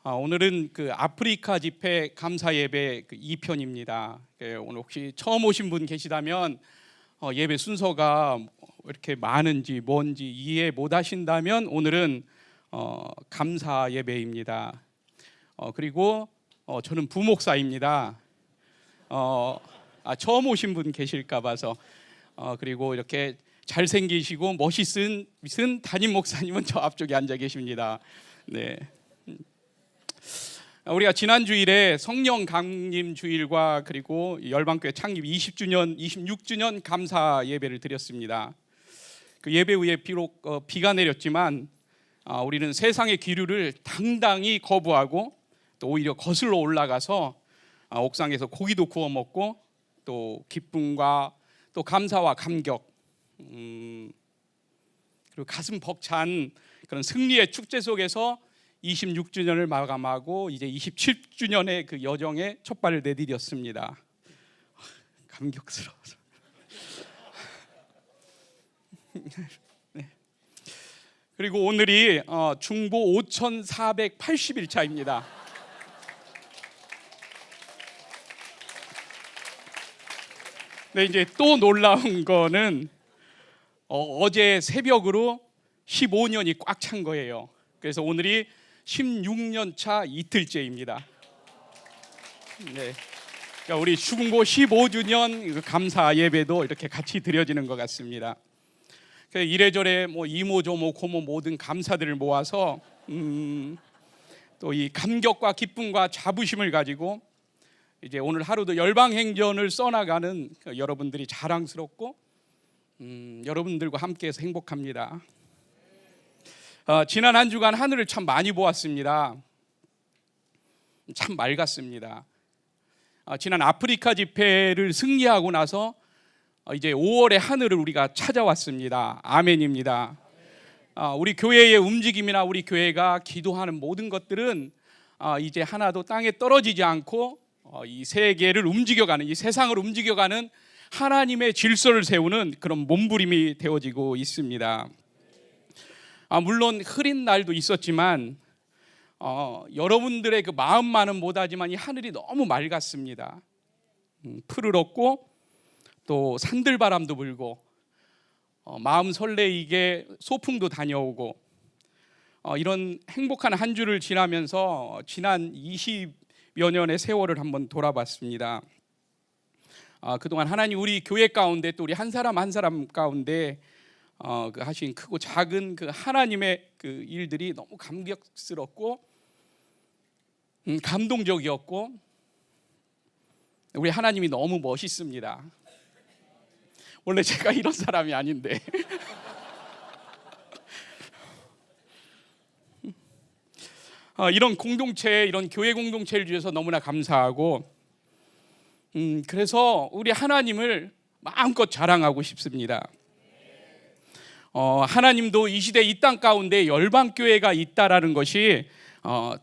오늘은 그 아프리카 집회 감사 예배 2편입니다. 오늘 혹시 처음 오신 분 계시다면 예배 순서가 이렇게 많은지 뭔지 이해 못 하신다면 오늘은 감사 예배입니다. 그리고 저는 부목사입니다. 처음 오신 분 계실까 봐서 그리고 이렇게 잘생기시고 멋있은 담임 목사님은 저 앞쪽에 앉아 계십니다. 네. 우리가 지난 주일에 성령 강림 주일과 그리고 열방교회 창립 20주년, 26주년 감사 예배를 드렸습니다. 그 예배 후에 비록 비가 내렸지만 우리는 세상의 기류를 당당히 거부하고 또 오히려 거슬러 올라가서 옥상에서 고기도 구워 먹고 또 기쁨과 또 감사와 감격 그리고 가슴 벅찬 그런 승리의 축제 속에서 26주년을 마감하고 이제 27주년의 그 여정에 첫 발을 내디뎠습니다. 감격스러워서. 네. 그리고 오늘이 중보 5,480일차입니다. 네, 이제 또 놀라운 거는 어제 새벽으로 15년이 꽉 찬 거예요. 그래서 오늘이 16년 차 이틀째입니다. 네, 그러니까 우리 중보 15주년 감사 예배도 이렇게 같이 드려지는 것 같습니다. 이래저래 이모저모 고모 모든 감사들을 모아서 또 이 감격과 기쁨과 자부심을 가지고 이제 오늘 하루도 열방행전을 써나가는 여러분들이 자랑스럽고 여러분들과 함께해서 행복합니다. 지난 한 주간 하늘을 참 많이 보았습니다. 참 맑았습니다. 지난 아프리카 집회를 승리하고 나서 이제 5월의 하늘을 우리가 찾아왔습니다. 아멘입니다. 우리 교회의 움직임이나 우리 교회가 기도하는 모든 것들은 이제 하나도 땅에 떨어지지 않고 이 세계를 움직여가는, 이 세상을 움직여가는 하나님의 질서를 세우는 그런 몸부림이 되어지고 있습니다. 물론 흐린 날도 있었지만 여러분들의 그 마음만은 못하지만 이 하늘이 너무 맑았습니다. 푸르렀고 또 산들바람도 불고 마음 설레이게 소풍도 다녀오고 이런 행복한 한 주를 지나면서 지난 20여 년의 세월을 한번 돌아봤습니다. 그동안 하나님 우리 교회 가운데 또 우리 한 사람 한 사람 가운데 그 하신 크고 작은 그 하나님의 그 일들이 너무 감격스럽고 감동적이었고 우리 하나님이 너무 멋있습니다. 원래 제가 이런 사람이 아닌데 이런 공동체, 이런 교회 공동체를 주셔서 너무나 감사하고 그래서 우리 하나님을 마음껏 자랑하고 싶습니다. 하나님도 이 시대 이 땅 가운데 열방교회가 있다라는 것이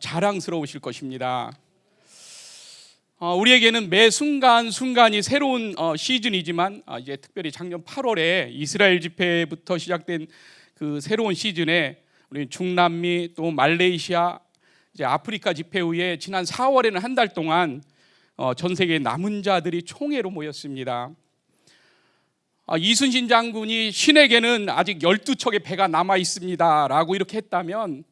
자랑스러우실 것입니다. 우리에게는 매 순간순간이 새로운 시즌이지만 이제 특별히 작년 8월에 이스라엘 집회부터 시작된 그 새로운 시즌에 우리 중남미 또 말레이시아 이제 아프리카 집회 후에 지난 4월에는 한 달 동안 전 세계 남은 자들이 총회로 모였습니다. 이순신 장군이 신에게는 아직 12척의 배가 남아 있습니다 라고 이렇게 했다면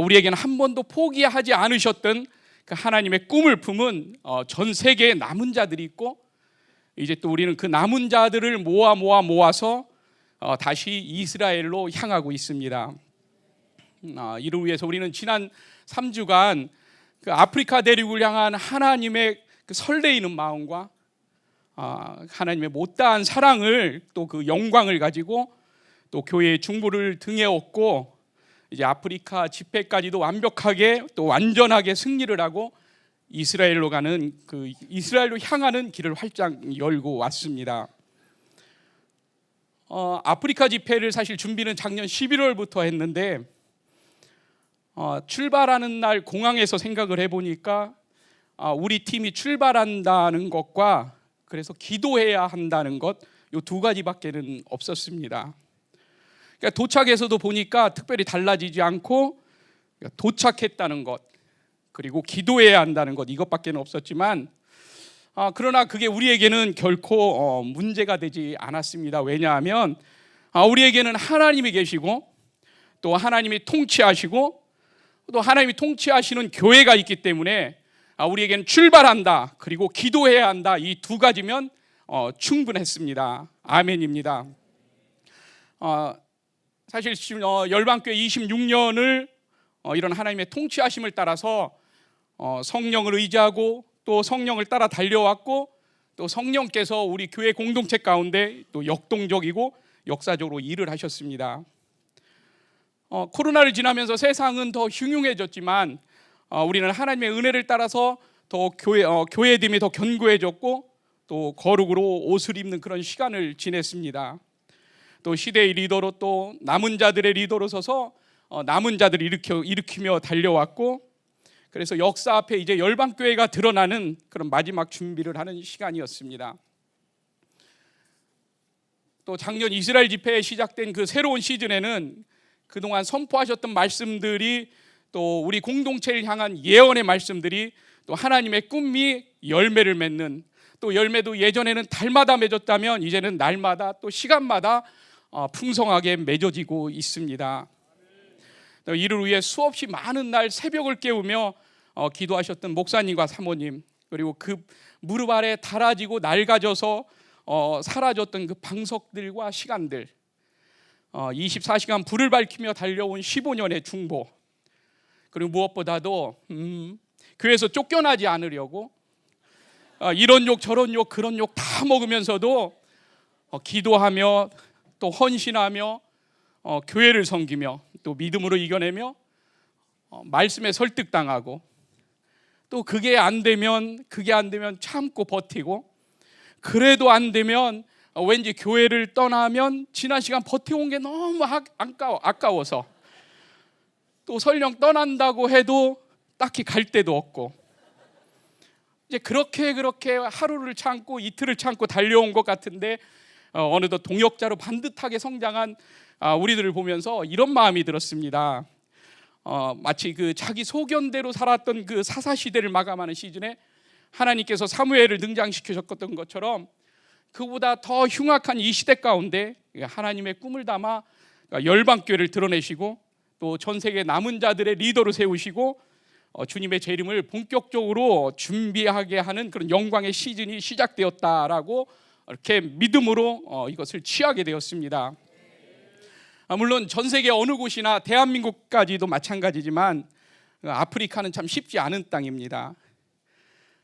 우리에게는 한 번도 포기하지 않으셨던 그 하나님의 꿈을 품은 전 세계의 남은 자들이 있고 이제 또 우리는 그 남은 자들을 모아서 다시 이스라엘로 향하고 있습니다. 이를 위해서 우리는 지난 3주간 그 아프리카 대륙을 향한 하나님의 그 설레이는 마음과 하나님의 못다한 사랑을 또 그 영광을 가지고 또 교회의 중보를 등에 업고 이제 아프리카 집회까지도 완벽하게 또 완전하게 승리를 하고 이스라엘로 가는 그 이스라엘로 향하는 길을 활짝 열고 왔습니다. 아프리카 집회를 사실 준비는 작년 11월부터 했는데 출발하는 날 공항에서 생각을 해보니까 우리 팀이 출발한다는 것과 그래서 기도해야 한다는 것 이 두 가지밖에는 없었습니다. 그러니까 도착해서도 보니까 특별히 달라지지 않고 도착했다는 것 그리고 기도해야 한다는 것, 이것밖에 없었지만 그러나 그게 우리에게는 결코 문제가 되지 않았습니다. 왜냐하면 우리에게는 하나님이 계시고 또 하나님이 통치하시고 또 하나님이 통치하시는 교회가 있기 때문에 우리에게는 출발한다 그리고 기도해야 한다, 이 두 가지면 충분했습니다. 아멘입니다. 사실 지금 열방교회 26년을 이런 하나님의 통치하심을 따라서 성령을 의지하고 또 성령을 따라 달려왔고 또 성령께서 우리 교회 공동체 가운데 또 역동적이고 역사적으로 일을 하셨습니다. 코로나를 지나면서 세상은 더 흉흉해졌지만 우리는 하나님의 은혜를 따라서 더 교회됨이 더 견고해졌고 또 거룩으로 옷을 입는 그런 시간을 지냈습니다. 또 시대의 리더로 또 남은 자들의 리더로 서서 남은 자들을 일으키며 달려왔고, 그래서 역사 앞에 이제 열방교회가 드러나는 그런 마지막 준비를 하는 시간이었습니다. 또 작년 이스라엘 집회에 시작된 그 새로운 시즌에는 그동안 선포하셨던 말씀들이 또 우리 공동체를 향한 예언의 말씀들이 또 하나님의 꿈이 열매를 맺는, 또 열매도 예전에는 달마다 맺었다면 이제는 날마다 또 시간마다 풍성하게 맺어지고 있습니다. 이를 위해 수없이 많은 날 새벽을 깨우며 기도하셨던 목사님과 사모님, 그리고 그 무릎 아래 달아지고 낡아져서 사라졌던 그 방석들과 시간들, 24시간 불을 밝히며 달려온 15년의 중보, 그리고 무엇보다도 교회에서 쫓겨나지 않으려고 이런 욕 저런 욕 그런 욕 다 먹으면서도 기도하며 또 헌신하며 교회를 섬기며 또 믿음으로 이겨내며 말씀에 설득당하고 또 그게 안 되면 참고 버티고, 그래도 안 되면 왠지 교회를 떠나면 지난 시간 버텨온 게 너무 아까워서 또 설령 떠난다고 해도 딱히 갈 데도 없고, 이제 그렇게 하루를 참고 이틀을 참고 달려온 것 같은데 어느덧 동역자로 반듯하게 성장한 우리들을 보면서 이런 마음이 들었습니다. 마치 그 자기 소견대로 살았던 그 사사시대를 마감하는 시즌에 하나님께서 사무엘을 등장시키셨던 것처럼 그보다 더 흉악한 이 시대 가운데 하나님의 꿈을 담아 열방교회를 드러내시고 또 전 세계 남은 자들의 리더로 세우시고 주님의 재림을 본격적으로 준비하게 하는 그런 영광의 시즌이 시작되었다라고 이렇게 믿음으로 이것을 취하게 되었습니다. 물론 전 세계 어느 곳이나 대한민국까지도 마찬가지지만 아프리카는 참 쉽지 않은 땅입니다.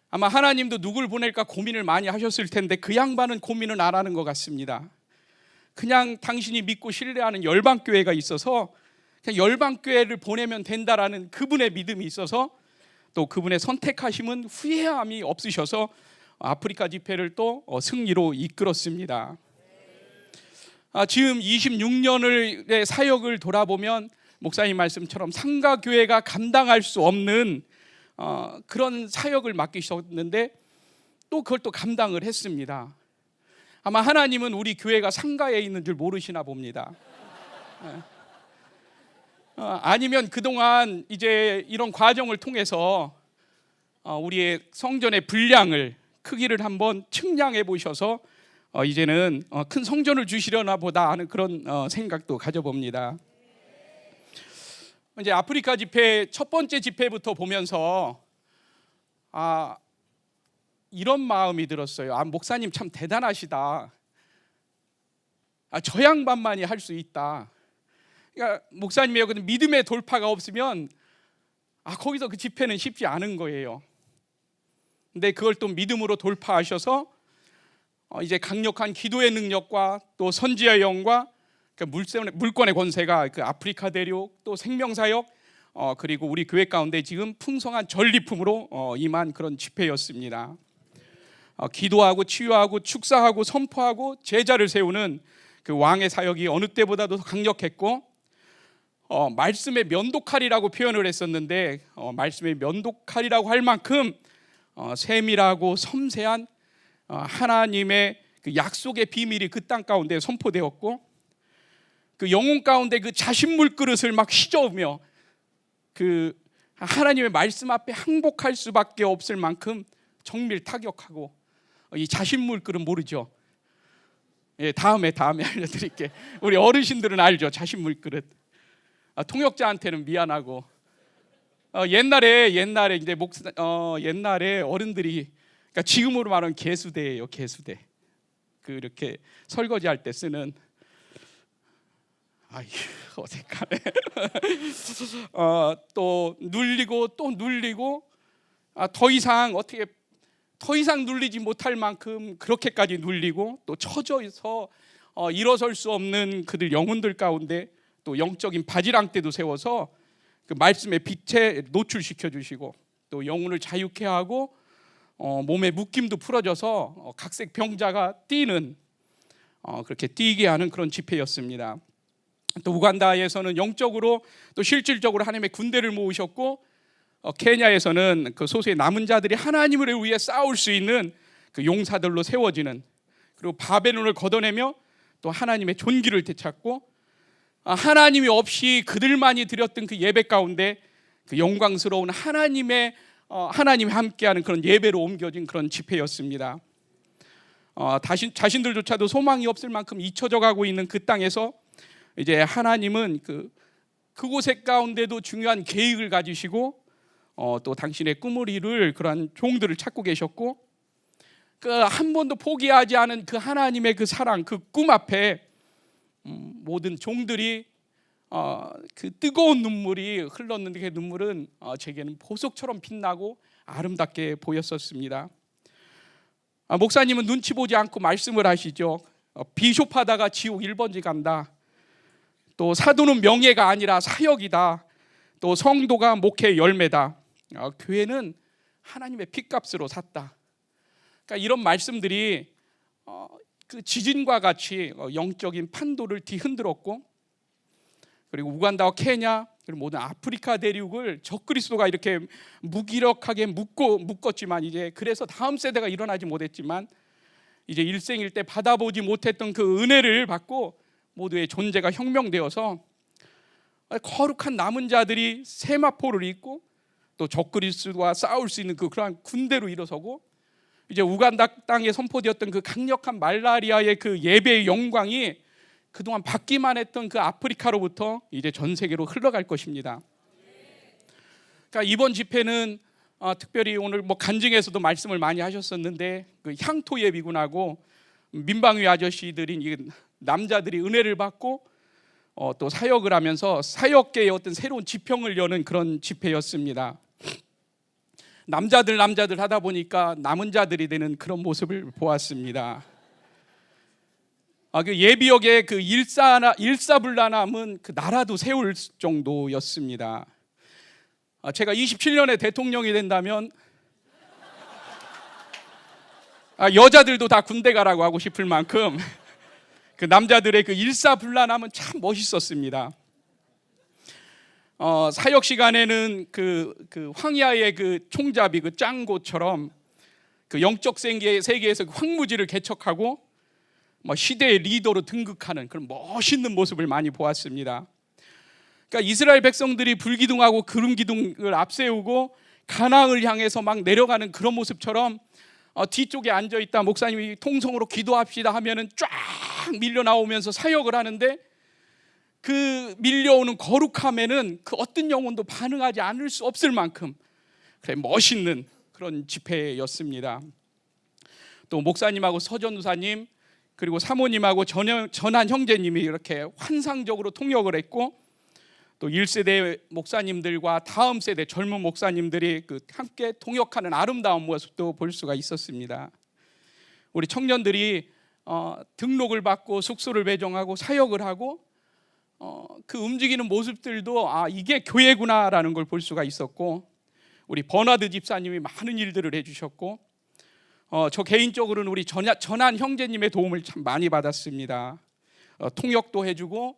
아마 하나님도 누굴 보낼까 고민을 많이 하셨을 텐데 그 양반은 고민은 안 하는 것 같습니다. 그냥 당신이 믿고 신뢰하는 열방교회가 있어서 그냥 열방교회를 보내면 된다라는 그분의 믿음이 있어서 또 그분의 선택하심은 후회함이 없으셔서 아프리카 집회를 또 승리로 이끌었습니다. 지금 26년의 사역을 돌아보면 목사님 말씀처럼 상가교회가 감당할 수 없는 그런 사역을 맡기셨는데 또 그걸 또 감당을 했습니다. 아마 하나님은 우리 교회가 상가에 있는 줄 모르시나 봅니다. 아니면 그동안 이제 이런 과정을 통해서 우리의 성전의 분량을 크기를 한번 측량해 보셔서 이제는 큰 성전을 주시려나 보다 하는 그런 생각도 가져봅니다. 이제 아프리카 집회 첫 번째 집회부터 보면서 이런 마음이 들었어요. 목사님 참 대단하시다. 저 양반만이 할 수 있다. 그러니까 목사님의 믿음의 돌파가 없으면 거기서 그 집회는 쉽지 않은 거예요. 근데 그걸 또 믿음으로 돌파하셔서 이제 강력한 기도의 능력과 또 선지자의 영과 물권의 권세가 그 아프리카 대륙 또 생명사역 그리고 우리 교회 가운데 지금 풍성한 전리품으로 임한 그런 집회였습니다. 기도하고 치유하고 축사하고 선포하고 제자를 세우는 그 왕의 사역이 어느 때보다도 강력했고 말씀의 면도칼이라고 표현을 했었는데 말씀의 면도칼이라고 할 만큼 세밀하고 섬세한 하나님의 그 약속의 비밀이 그 땅 가운데 선포되었고, 그 영혼 가운데 그 자신 물그릇을 막 휘저으며 그 하나님의 말씀 앞에 항복할 수밖에 없을 만큼 정밀 타격하고, 이 자신물 그릇 모르죠? 예, 다음에 알려드릴게. 우리 어르신들은 알죠, 자신물 그릇. 통역자한테는 미안하고, 옛날에 이제 옛날에 어른들이, 그러니까 지금으로 말하면 개수대예요, 개수대. 그렇게 설거지할 때 쓰는. 아이, 어색하네. 또 눌리고 또 눌리고, 더 이상 눌리지 못할 만큼 그렇게까지 눌리고, 또 처져서 일어설 수 없는 그들 영혼들 가운데 또 영적인 바지랑대도 세워서 그 말씀의 빛에 노출시켜 주시고, 또 영혼을 자유케 하고, 몸의 묶임도 풀어져서 각색 병자가 뛰는, 그렇게 뛰게 하는 그런 집회였습니다. 또 우간다에서는 영적으로 또 실질적으로 하나님의 군대를 모으셨고, 케냐에서는 그 소수의 남은 자들이 하나님을 위해 싸울 수 있는 그 용사들로 세워지는, 그리고 바벨론을 걷어내며 또 하나님의 존귀를 되찾고, 하나님이 없이 그들만이 드렸던 그 예배 가운데 그 영광스러운 하나님이 함께하는 그런 예배로 옮겨진 그런 집회였습니다. 자신들조차도 소망이 없을 만큼 잊혀져 가고 있는 그 땅에서 이제 하나님은 그곳의 가운데도 중요한 계획을 가지시고, 또 당신의 꿈을 이룰 그러한 종들을 찾고 계셨고, 그 한 번도 포기하지 않은 그 하나님의 그 사랑, 그 꿈 앞에 모든 종들이 그 뜨거운 눈물이 흘렀는데, 그 눈물은 제게는 보석처럼 빛나고 아름답게 보였었습니다. 목사님은 눈치 보지 않고 말씀을 하시죠. 비숍하다가 지옥 1번지 간다. 또 사도는 명예가 아니라 사역이다. 또 성도가 목회의 열매다. 교회는 하나님의 핏값으로 샀다. 그러니까 이런 말씀들이 그 지진과 같이 영적인 판도를 뒤흔들었고, 그리고 우간다와 케냐, 그리고 모든 아프리카 대륙을 적그리스도가 이렇게 무기력하게 묶었지만, 이제 그래서 다음 세대가 일어나지 못했지만, 이제 일생일 때 받아보지 못했던 그 은혜를 받고 모두의 존재가 혁명되어서 거룩한 남은 자들이 세마포를 입고 또 적그리스도와 싸울 수 있는 그러한 군대로 일어서고, 이제 우간다 땅에 선포되었던 그 강력한 말라리아의 그 예배의 영광이 그동안 받기만 했던 그 아프리카로부터 이제 전 세계로 흘러갈 것입니다. 그러니까 이번 집회는 특별히 오늘 간증에서도 말씀을 많이 하셨었는데, 그 향토 예비군하고 민방위 아저씨들인 이 남자들이 은혜를 받고 또 사역을 하면서 사역계의 어떤 새로운 지평을 여는 그런 집회였습니다. 남자들 하다 보니까 남은 자들이 되는 그런 모습을 보았습니다. 그 예비역의 그 일사불란함은 그 나라도 세울 정도였습니다. 제가 27년에 대통령이 된다면 여자들도 다 군대 가라고 하고 싶을 만큼 그 남자들의 그 일사불란함은 참 멋있었습니다. 사역 시간에는 그 황야의 그 총잡이 그 짱고처럼 그 영적 세계에서 황무지를 개척하고 시대의 리더로 등극하는 그런 멋있는 모습을 많이 보았습니다. 그러니까 이스라엘 백성들이 불기둥하고 구름기둥을 앞세우고 가나안을 향해서 막 내려가는 그런 모습처럼 뒤쪽에 앉아있다 목사님이 통성으로 기도합시다 하면은 쫙 밀려 나오면서 사역을 하는데, 그 밀려오는 거룩함에는 그 어떤 영혼도 반응하지 않을 수 없을 만큼 그래 멋있는 그런 집회였습니다. 또 목사님하고 서전우사님, 그리고 사모님하고 전한 형제님이 이렇게 환상적으로 통역을 했고, 또 1세대 목사님들과 다음 세대 젊은 목사님들이 함께 통역하는 아름다운 모습도 볼 수가 있었습니다. 우리 청년들이 등록을 받고 숙소를 배정하고 사역을 하고 그 움직이는 모습들도 이게 교회구나라는 걸 볼 수가 있었고, 우리 버나드 집사님이 많은 일들을 해주셨고, 저 개인적으로는 우리 전한 형제님의 도움을 참 많이 받았습니다. 통역도 해주고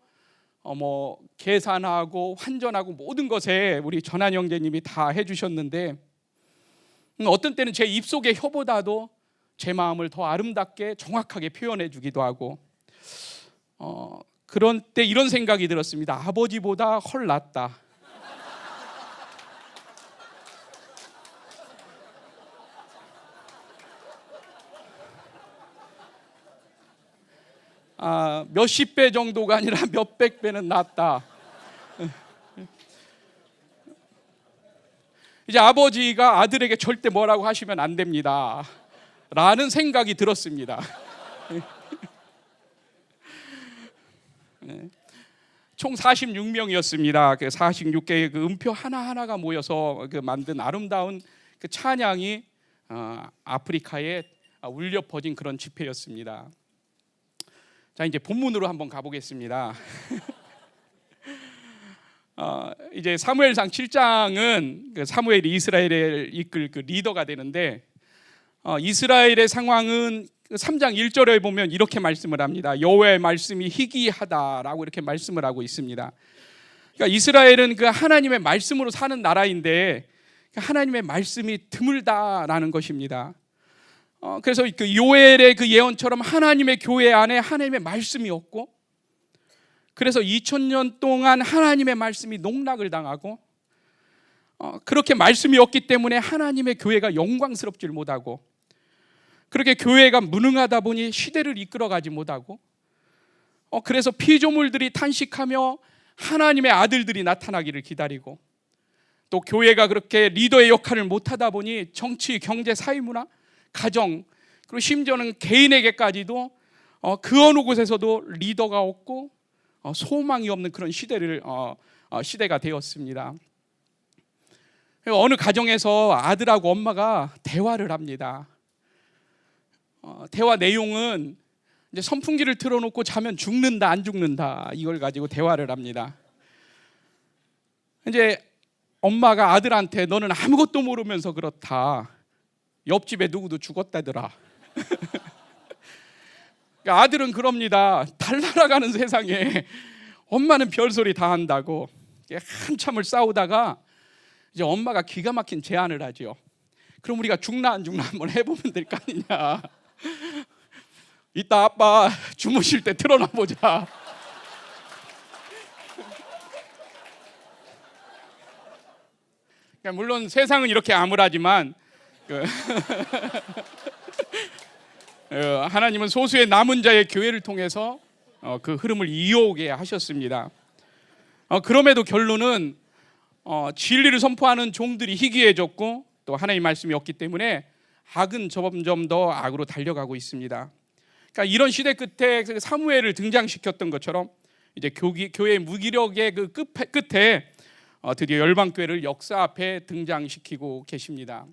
계산하고 환전하고 모든 것에 우리 전한 형제님이 다 해주셨는데, 어떤 때는 제 입속의 혀보다도 제 마음을 더 아름답게 정확하게 표현해 주기도 하고, 그런 때 이런 생각이 들었습니다. 아버지보다 헐 낫다. 몇십 배 정도가 아니라 몇백 배는 낫다. 이제 아버지가 아들에게 절대 뭐라고 하시면 안 됩니다 라는 생각이 들었습니다. 총 46명이었습니다. 그 46개의 그 음표 하나하나가 모여서 그 만든 아름다운 그 찬양이 아프리카에 울려 퍼진 그런 집회였습니다. 자, 이제 본문으로 한번 가보겠습니다. 이제 사무엘상 7장은 그 사무엘이 이스라엘을 이끌 그 리더가 되는데, 이스라엘의 상황은 3장 1절에 보면 이렇게 말씀을 합니다. 여호와의 말씀이 희귀하다라고 이렇게 말씀을 하고 있습니다. 그러니까 이스라엘은 그 하나님의 말씀으로 사는 나라인데 하나님의 말씀이 드물다라는 것입니다. 그래서 그 요엘의 그 예언처럼 하나님의 교회 안에 하나님의 말씀이 없고, 그래서 2000년 동안 하나님의 말씀이 농락을 당하고, 그렇게 말씀이 없기 때문에 하나님의 교회가 영광스럽지를 못하고, 그렇게 교회가 무능하다 보니 시대를 이끌어가지 못하고, 그래서 피조물들이 탄식하며 하나님의 아들들이 나타나기를 기다리고, 또 교회가 그렇게 리더의 역할을 못하다 보니 정치, 경제, 사회문화, 가정, 그리고 심지어는 개인에게까지도 그 어느 곳에서도 리더가 없고 소망이 없는 그런 시대가 되었습니다. 어느 가정에서 아들하고 엄마가 대화를 합니다. 대화 내용은 이제 선풍기를 틀어놓고 자면 죽는다 안 죽는다 이걸 가지고 대화를 합니다. 이제 엄마가 아들한테 너는 아무것도 모르면서 그렇다. 옆집에 누구도 죽었다더라. 그러니까 아들은 그럽니다. 달날아가는 세상에 엄마는 별소리 다 한다고. 한참을 싸우다가 이제 엄마가 기가 막힌 제안을 하죠. 그럼 우리가 죽나 안 죽나 한번 해보면 될 거 아니냐. 이따 아빠 주무실 때 틀어놔 보자. 그러니까 물론 세상은 이렇게 암울하지만 하나님은 소수의 남은 자의 교회를 통해서 그 흐름을 이어오게 하셨습니다. 그럼에도 결론은 진리를 선포하는 종들이 희귀해졌고, 또 하나님의 말씀이 없기 때문에 악은 점점 더 악으로 달려가고 있습니다. 그러니까 이런 시대 끝에 사무엘을 등장시켰던 것처럼 이제 교회의 무기력의 그 끝에 드디어 열방교회를 역사 앞에 등장시키고 계십니다.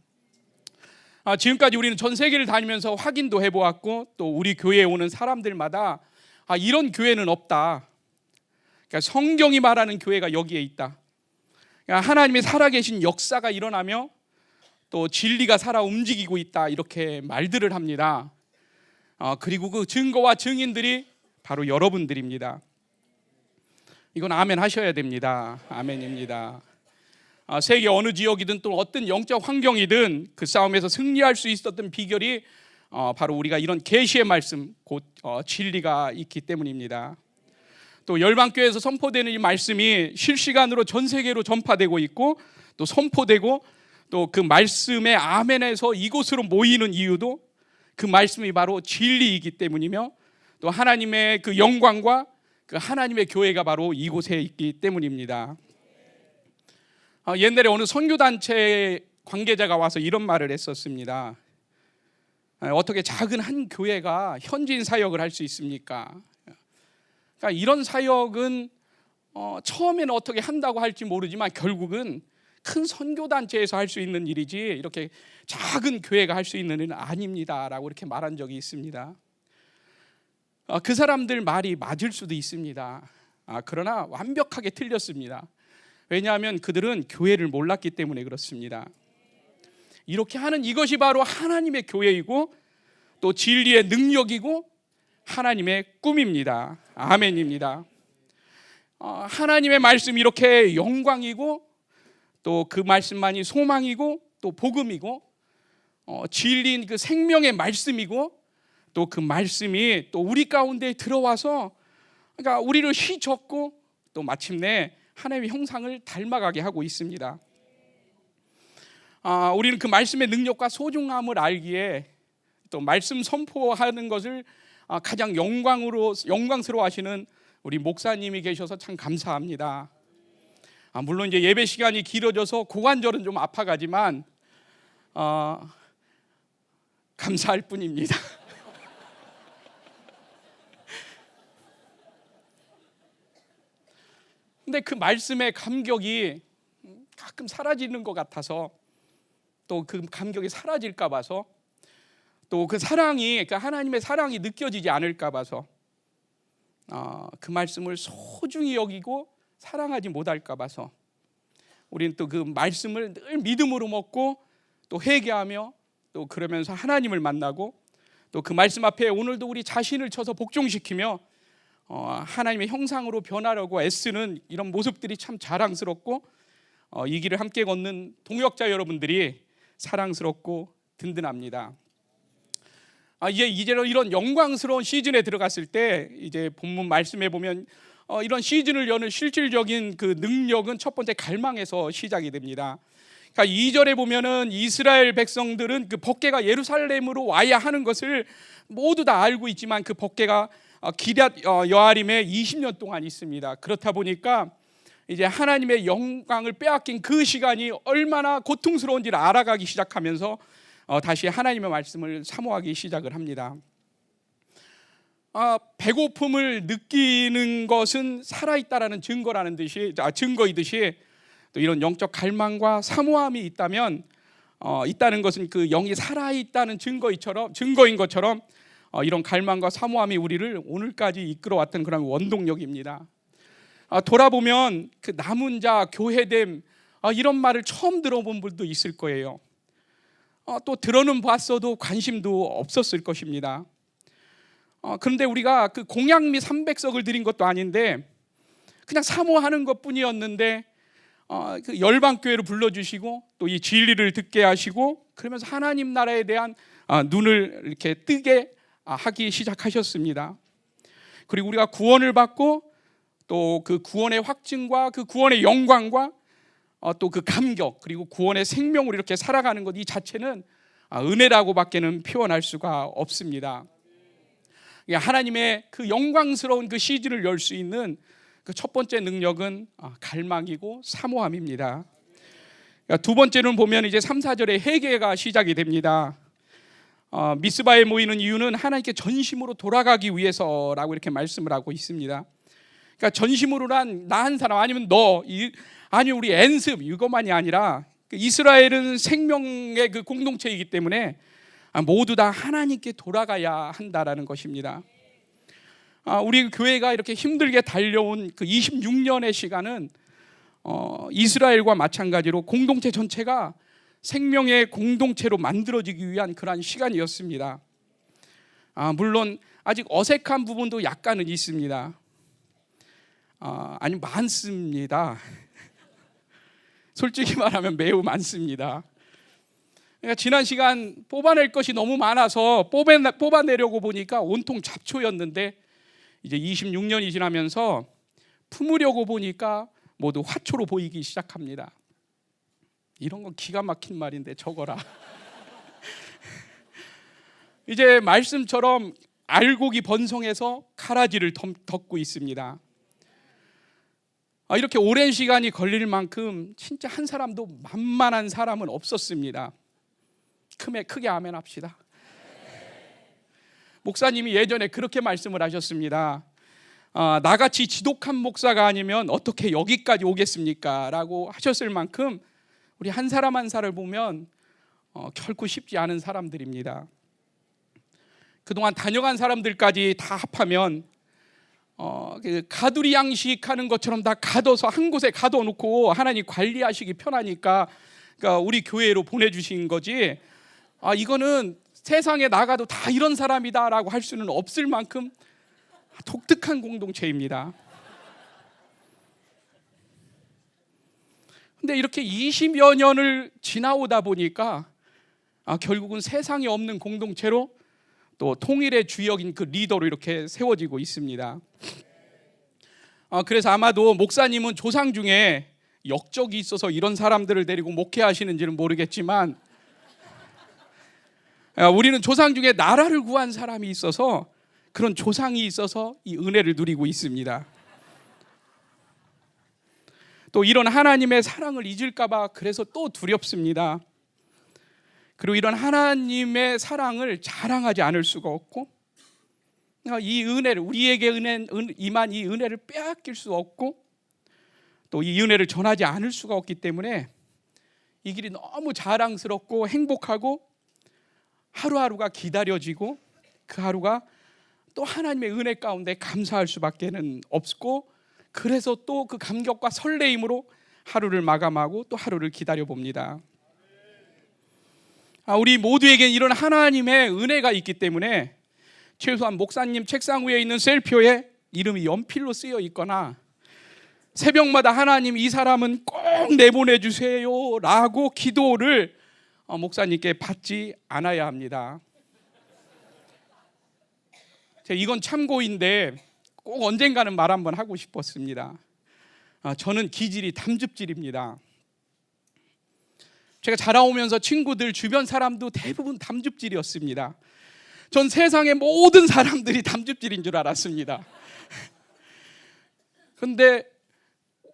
지금까지 우리는 전 세계를 다니면서 확인도 해보았고, 또 우리 교회에 오는 사람들마다 이런 교회는 없다. 그러니까 성경이 말하는 교회가 여기에 있다. 그러니까 하나님의 살아계신 역사가 일어나며 또 진리가 살아 움직이고 있다, 이렇게 말들을 합니다. 그리고 그 증거와 증인들이 바로 여러분들입니다. 이건 아멘 하셔야 됩니다. 아멘입니다. 세계 어느 지역이든 또 어떤 영적 환경이든 그 싸움에서 승리할 수 있었던 비결이 바로 우리가 이런 계시의 말씀, 곧 진리가 있기 때문입니다. 또 열방교회에서 선포되는 이 말씀이 실시간으로 전 세계로 전파되고 있고, 또 선포되고, 또 그 말씀의 아멘에서 이곳으로 모이는 이유도 그 말씀이 바로 진리이기 때문이며, 또 하나님의 그 영광과 그 하나님의 교회가 바로 이곳에 있기 때문입니다. 옛날에 어느 선교단체 관계자가 와서 이런 말을 했었습니다. 어떻게 작은 한 교회가 현지인 사역을 할 수 있습니까? 그러니까 이런 사역은 처음에는 어떻게 한다고 할지 모르지만 결국은 큰 선교단체에서 할 수 있는 일이지 이렇게 작은 교회가 할 수 있는 일은 아닙니다 라고 이렇게 말한 적이 있습니다. 그 사람들 말이 맞을 수도 있습니다. 그러나 완벽하게 틀렸습니다. 왜냐하면 그들은 교회를 몰랐기 때문에 그렇습니다. 이렇게 하는 이것이 바로 하나님의 교회이고, 또 진리의 능력이고 하나님의 꿈입니다. 아멘입니다. 하나님의 말씀이 이렇게 영광이고, 또 그 말씀만이 소망이고, 또 복음이고, 진리인 그 생명의 말씀이고, 또 그 말씀이 또 우리 가운데 들어와서 그러니까 우리를 휘젓고 또 마침내 하나님의 형상을 닮아가게 하고 있습니다. 우리는 그 말씀의 능력과 소중함을 알기에 또 말씀 선포하는 것을 가장 영광스러워하시는 우리 목사님이 계셔서 참 감사합니다. 물론 이제 예배 시간이 길어져서 고관절은 좀 아파가지만 감사할 뿐입니다. 근데 그 말씀의 감격이 가끔 사라지는 것 같아서, 또 그 감격이 사라질까 봐서, 또 그 사랑이, 그 하나님의 사랑이 느껴지지 않을까 봐서 그 말씀을 소중히 여기고 사랑하지 못할까 봐서 우리는 또 그 말씀을 늘 믿음으로 먹고 또 회개하며 또 그러면서 하나님을 만나고 또 그 말씀 앞에 오늘도 우리 자신을 쳐서 복종시키며 하나님의 형상으로 변하려고 애쓰는 이런 모습들이 참 자랑스럽고 이 길을 함께 걷는 동역자 여러분들이 사랑스럽고 든든합니다. 이제 이런 영광스러운 시즌에 들어갔을 때 이제 본문 말씀에 보면 이런 시즌을 여는 실질적인 그 능력은 첫 번째 갈망에서 시작이 됩니다. 그러니까 2절에 보면은 이스라엘 백성들은 그 법궤가 예루살렘으로 와야 하는 것을 모두 다 알고 있지만 그 법궤가 기럇 여아림에 20년 동안 있습니다. 그렇다 보니까 이제 하나님의 영광을 빼앗긴 그 시간이 얼마나 고통스러운지를 알아가기 시작하면서 다시 하나님의 말씀을 사모하기 시작을 합니다. 배고픔을 느끼는 것은 살아있다라는 증거이듯이 또 이런 영적 갈망과 사모함이 있다는 것은 그 영이 살아있다는 증거인 것처럼 이런 갈망과 사모함이 우리를 오늘까지 이끌어왔던 그런 원동력입니다. 돌아보면 그 남은 자, 교회됨 이런 말을 처음 들어본 분도 있을 거예요. 또 들어는 봤어도 관심도 없었을 것입니다. 그런데 우리가 그 공양미 300석을 드린 것도 아닌데 그냥 사모하는 것뿐이었는데 그 열방교회를 불러주시고 또 이 진리를 듣게 하시고 그러면서 하나님 나라에 대한 눈을 이렇게 뜨게 하기 시작하셨습니다. 그리고 우리가 구원을 받고 또 그 구원의 확증과 그 구원의 영광과 또 그 감격 그리고 구원의 생명으로 이렇게 살아가는 것 이 자체는 은혜라고밖에는 표현할 수가 없습니다. 하나님의 그 영광스러운 그 시즌을 열 수 있는 그 첫 번째 능력은 갈망이고 사모함입니다. 두 번째는 보면 이제 3, 4절에 회개가 시작이 됩니다. 미스바에 모이는 이유는 하나님께 전심으로 돌아가기 위해서라고 이렇게 말씀을 하고 있습니다. 그러니까 전심으로란 나 한 사람 아니면 아니 우리 엔습 이것만이 아니라 이스라엘은 생명의 그 공동체이기 때문에 모두 다 하나님께 돌아가야 한다라는 것입니다. 우리 교회가 이렇게 힘들게 달려온 그 26년의 시간은 이스라엘과 마찬가지로 공동체 전체가 생명의 공동체로 만들어지기 위한 그러한 시간이었습니다. 물론 아직 어색한 부분도 약간은 있습니다. 아니 많습니다. 솔직히 말하면 매우 많습니다. 그러니까 지난 시간 뽑아낼 것이 너무 많아서 뽑아내려고 보니까 온통 잡초였는데 이제 26년이 지나면서 품으려고 보니까 모두 화초로 보이기 시작합니다. 이런 건 기가 막힌 말인데 적어라. 이제 말씀처럼 알곡이 번성해서 가라지를 덮고 있습니다. 이렇게 오랜 시간이 걸릴 만큼 진짜 한 사람도 만만한 사람은 없었습니다. 크게 아멘 합시다. 목사님이 예전에 그렇게 말씀을 하셨습니다. 나같이 지독한 목사가 아니면 어떻게 여기까지 오겠습니까? 라고 하셨을 만큼 우리 한 사람 한 사람을 보면 결코 쉽지 않은 사람들입니다. 그동안 다녀간 사람들까지 다 합하면 가두리 양식하는 것처럼 다 가둬서 한 곳에 가둬놓고 하나님 관리하시기 편하니까 그러니까 우리 교회로 보내주신 거지 이거는 세상에 나가도 다 이런 사람이다라고 할 수는 없을 만큼 독특한 공동체입니다. 근데 이렇게 20여 년을 지나오다 보니까 결국은 세상에 없는 공동체로 또 통일의 주역인 그 리더로 이렇게 세워지고 있습니다. 그래서 아마도 목사님은 조상 중에 역적이 있어서 이런 사람들을 데리고 목회하시는지는 모르겠지만 우리는 조상 중에 나라를 구한 사람이 있어서 그런 조상이 있어서 이 은혜를 누리고 있습니다. 또 이런 하나님의 사랑을 잊을까 봐 그래서 또 두렵습니다. 그리고 이런 하나님의 사랑을 자랑하지 않을 수가 없고, 이 은혜를, 우리에게 임한 이 은혜를 빼앗길 수 없고, 또 이 은혜를 전하지 않을 수가 없기 때문에 이 길이 너무 자랑스럽고 행복하고 하루하루가 기다려지고, 그 하루가 또 하나님의 은혜 가운데 감사할 수밖에 없고, 그래서 또 그 감격과 설레임으로 하루를 마감하고 또 하루를 기다려 봅니다. 우리 모두에게 이런 하나님의 은혜가 있기 때문에 최소한 목사님 책상 위에 있는 셀표에 이름이 연필로 쓰여 있거나 새벽마다 하나님 이 사람은 꼭 내보내 주세요 라고 기도를 목사님께 받지 않아야 합니다. 이건 참고인데 꼭 언젠가는 말 한번 하고 싶었습니다. 저는 기질이 담즙질입니다. 제가 자라오면서 친구들, 주변 사람도 대부분 담즙질이었습니다. 전 세상의 모든 사람들이 담즙질인 줄 알았습니다. 그런데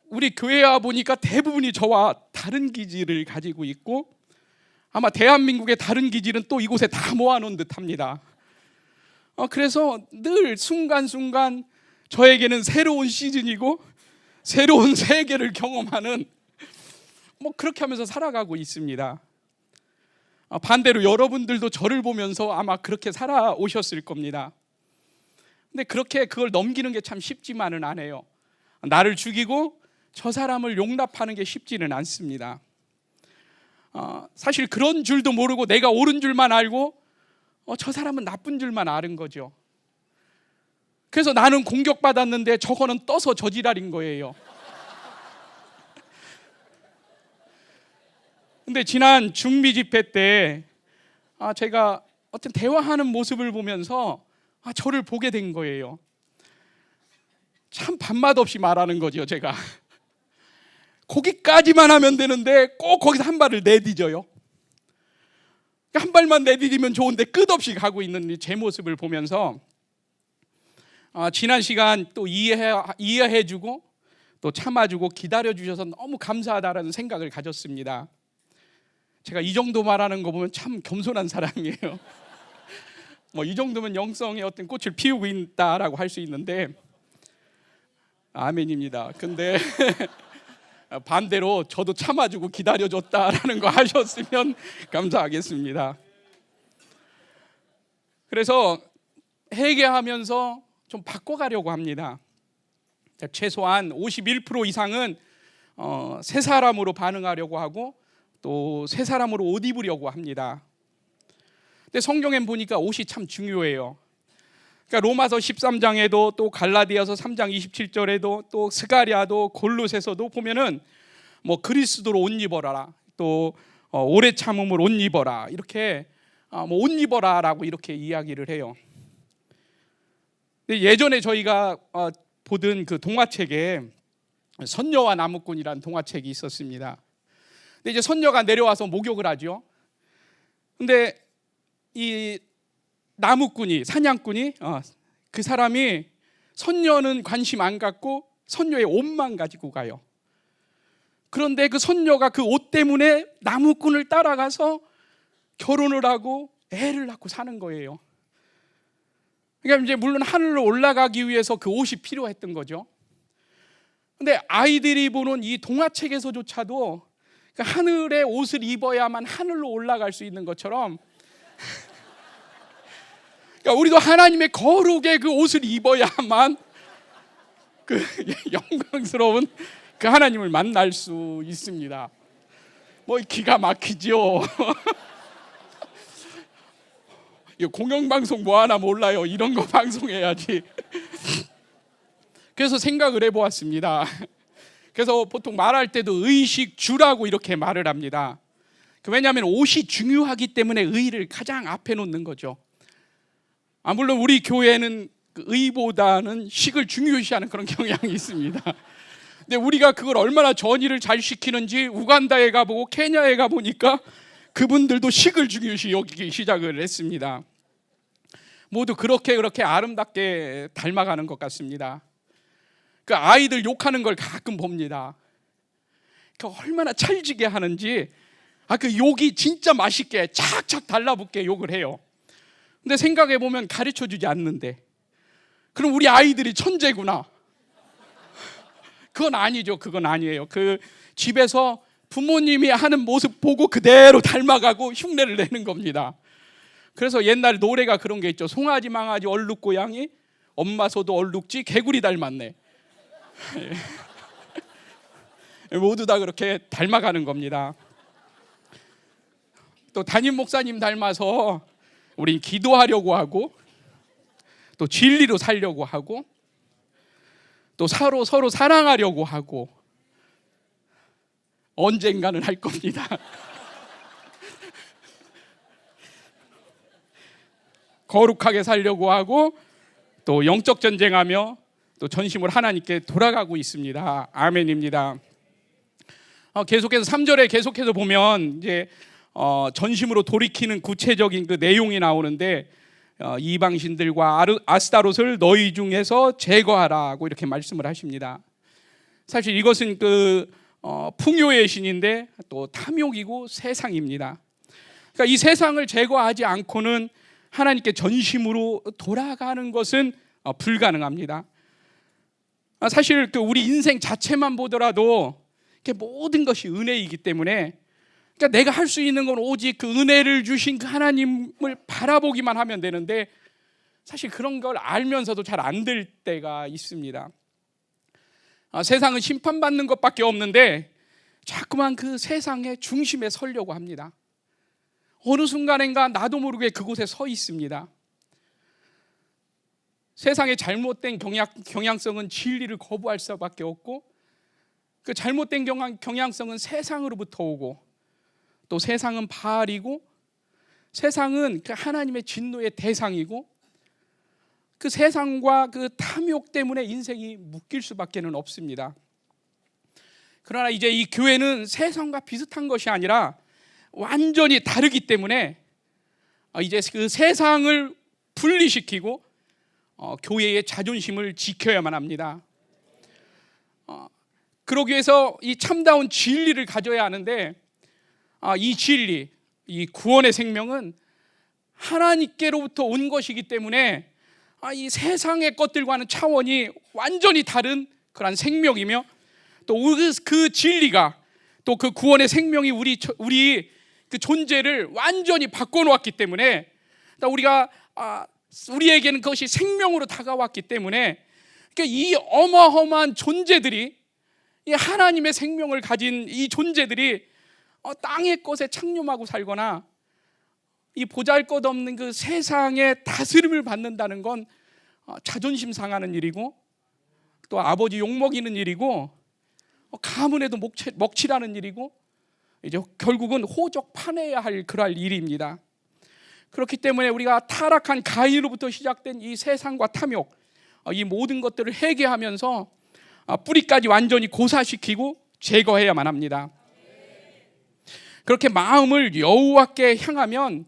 우리 교회에 와 보니까 대부분이 저와 다른 기질을 가지고 있고, 아마 대한민국의 다른 기질은 또 이곳에 다 모아놓은 듯합니다. 그래서 늘 순간순간 저에게는 새로운 시즌이고 새로운 세계를 경험하는, 그렇게 하면서 살아가고 있습니다. 반대로 여러분들도 저를 보면서 아마 그렇게 살아오셨을 겁니다. 근데 그렇게 그걸 넘기는 게 참 쉽지만은 않아요. 나를 죽이고 저 사람을 용납하는 게 쉽지는 않습니다. 사실 그런 줄도 모르고 내가 옳은 줄만 알고 저 사람은 나쁜 줄만 아는 거죠. 그래서 나는 공격받았는데 저거는 떠서 저지랄인 거예요. 근데 지난 중미 집회 때 제가 어떤 대화하는 모습을 보면서 저를 보게 된 거예요. 참 밥맛 없이 말하는 거죠, 제가. 거기까지만 하면 되는데 꼭 거기서 한 발을 내디뎌요. 한 발만 내디디면 좋은데 끝없이 가고 있는 제 모습을 보면서 지난 시간 또 이해해주고 또 참아주고 기다려주셔서 너무 감사하다라는 생각을 가졌습니다. 제가 이 정도 말하는 거 보면 참 겸손한 사람이에요. 이 정도면 영성의 어떤 꽃을 피우고 있다라고 할 수 있는데, 아멘입니다. 근데 반대로 저도 참아주고 기다려줬다라는 거 하셨으면 감사하겠습니다. 그래서 회개하면서 좀 바꿔가려고 합니다. 최소한 51% 이상은 새 사람으로 반응하려고 하고 또 새 사람으로 옷 입으려고 합니다. 근데 성경에 보니까 옷이 참 중요해요. 그러니까 로마서 13장에도 또 갈라디아서 3장 27절에도 또 스가랴도 골로새서도 보면은 그리스도로 옷 입어라, 또 오래 참음을 옷 입어라, 이렇게 옷 입어라라고 이렇게 이야기를 해요. 근데 예전에 저희가 보던 그 동화책에 선녀와 나무꾼이라는 동화책이 있었습니다. 근데 이제 선녀가 내려와서 목욕을 하죠. 근데 이 나무꾼이, 사냥꾼이 그 사람이 선녀는 관심 안 갖고 선녀의 옷만 가지고 가요. 그런데 그 선녀가 그 옷 때문에 나무꾼을 따라가서 결혼을 하고 애를 낳고 사는 거예요. 그러니까 이제 물론 하늘로 올라가기 위해서 그 옷이 필요했던 거죠. 근데 아이들이 보는 이 동화책에서조차도 하늘의 옷을 입어야만 하늘로 올라갈 수 있는 것처럼, 그러니까 우리도 하나님의 거룩의 그 옷을 입어야만 그 영광스러운 그 하나님을 만날 수 있습니다. 기가 막히죠. 이거 공영방송 하나 몰라요. 이런 거 방송해야지. 그래서 생각을 해보았습니다. 그래서 보통 말할 때도 의식주라고 이렇게 말을 합니다. 왜냐하면 옷이 중요하기 때문에 의를 가장 앞에 놓는 거죠. 물론 우리 교회는 의보다는 식을 중요시하는 그런 경향이 있습니다. 근데 우리가 그걸 얼마나 전이를 잘 시키는지 우간다에 가보고 케냐에 가보니까 그분들도 식을 중요시 여기기 시작을 했습니다. 모두 그렇게 아름답게 닮아가는 것 같습니다. 그 아이들 욕하는 걸 가끔 봅니다. 그 얼마나 찰지게 하는지, 그 욕이 진짜 맛있게 착착 달라붙게 욕을 해요. 근데 생각해 보면 가르쳐 주지 않는데, 그럼 우리 아이들이 천재구나. 그건 아니죠. 그건 아니에요. 그 집에서 부모님이 하는 모습 보고 그대로 닮아가고 흉내를 내는 겁니다. 그래서 옛날 노래가 그런 게 있죠. 송아지 망아지 얼룩고양이, 엄마 소도 얼룩지 개구리 닮았네. 모두 다 그렇게 닮아가는 겁니다. 또 담임 목사님 닮아서 우린 기도하려고 하고, 또 진리로 살려고 하고, 또 서로 사랑하려고 하고, 언젠가는 할 겁니다. 거룩하게 살려고 하고, 또 영적 전쟁하며 또 전심을 하나님께 돌아가고 있습니다. 아멘입니다. 계속해서 3절에 계속해서 보면 이제 전심으로 돌이키는 구체적인 그 내용이 나오는데, 이방신들과 아스타롯을 너희 중에서 제거하라고 이렇게 말씀을 하십니다. 사실 이것은 그 풍요의 신인데 또 탐욕이고 세상입니다. 그러니까 이 세상을 제거하지 않고는 하나님께 전심으로 돌아가는 것은 불가능합니다. 사실 그 우리 인생 자체만 보더라도 모든 것이 은혜이기 때문에, 그러니까 내가 할 수 있는 건 오직 그 은혜를 주신 그 하나님을 바라보기만 하면 되는데, 사실 그런 걸 알면서도 잘 안 될 때가 있습니다. 세상은 심판받는 것밖에 없는데 자꾸만 그 세상의 중심에 서려고 합니다. 어느 순간인가 나도 모르게 그곳에 서 있습니다. 세상의 잘못된 경향성은 진리를 거부할 수밖에 없고, 그 잘못된 경향성은 세상으로부터 오고, 또 세상은 바알이고, 세상은 그 하나님의 진노의 대상이고, 그 세상과 그 탐욕 때문에 인생이 묶일 수밖에는 없습니다. 그러나 이제 이 교회는 세상과 비슷한 것이 아니라 완전히 다르기 때문에 이제 그 세상을 분리시키고 교회의 자존심을 지켜야만 합니다. 그러기 위해서 이 참다운 진리를 가져야 하는데, 이 진리, 이 구원의 생명은 하나님께로부터 온 것이기 때문에 이 세상의 것들과는 차원이 완전히 다른 그런 생명이며, 또 그 진리가, 또 그 구원의 생명이 우리 그 존재를 완전히 바꿔놓았기 때문에, 우리에게는 그것이 생명으로 다가왔기 때문에, 그러니까 이 어마어마한 존재들이, 이 하나님의 생명을 가진 이 존재들이 땅의 것에 창념하고 살거나 이 보잘것없는 그 세상의 다스림을 받는다는 건 자존심 상하는 일이고, 또 아버지 욕먹이는 일이고, 가문에도 먹칠하는 일이고, 이제 결국은 호적 파내야 할 그럴 일입니다. 그렇기 때문에 우리가 타락한 가인으로부터 시작된 이 세상과 탐욕, 이 모든 것들을 회개하면서 뿌리까지 완전히 고사시키고 제거해야만 합니다. 그렇게 마음을 여호와께 향하면,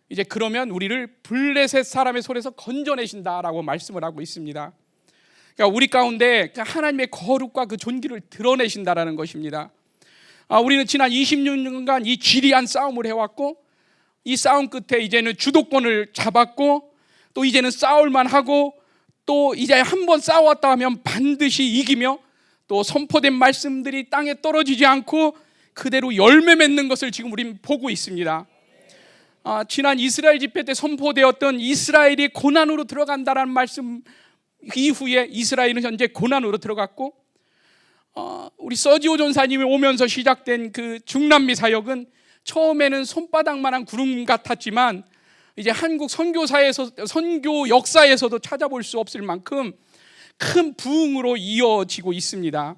이제 그러면 우리를 블레셋 사람의 손에서 건져내신다라고 말씀을 하고 있습니다. 그러니까 우리 가운데 하나님의 거룩과 그 존귀를 드러내신다라는 것입니다. 우리는 지난 26년간 이 지리한 싸움을 해왔고, 이 싸움 끝에 이제는 주도권을 잡았고, 또 이제는 싸울만 하고, 또 이제 한번 싸웠다 하면 반드시 이기며, 또 선포된 말씀들이 땅에 떨어지지 않고 그대로 열매 맺는 것을 지금 우리는 보고 있습니다. 지난 이스라엘 집회 때 선포되었던 이스라엘이 고난으로 들어간다라는 말씀 이후에 이스라엘은 현재 고난으로 들어갔고, 우리 서지오 전사님이 오면서 시작된 그 중남미 사역은 처음에는 손바닥만한 구름 같았지만, 이제 한국 선교 역사에서도 찾아볼 수 없을 만큼 큰 부흥으로 이어지고 있습니다.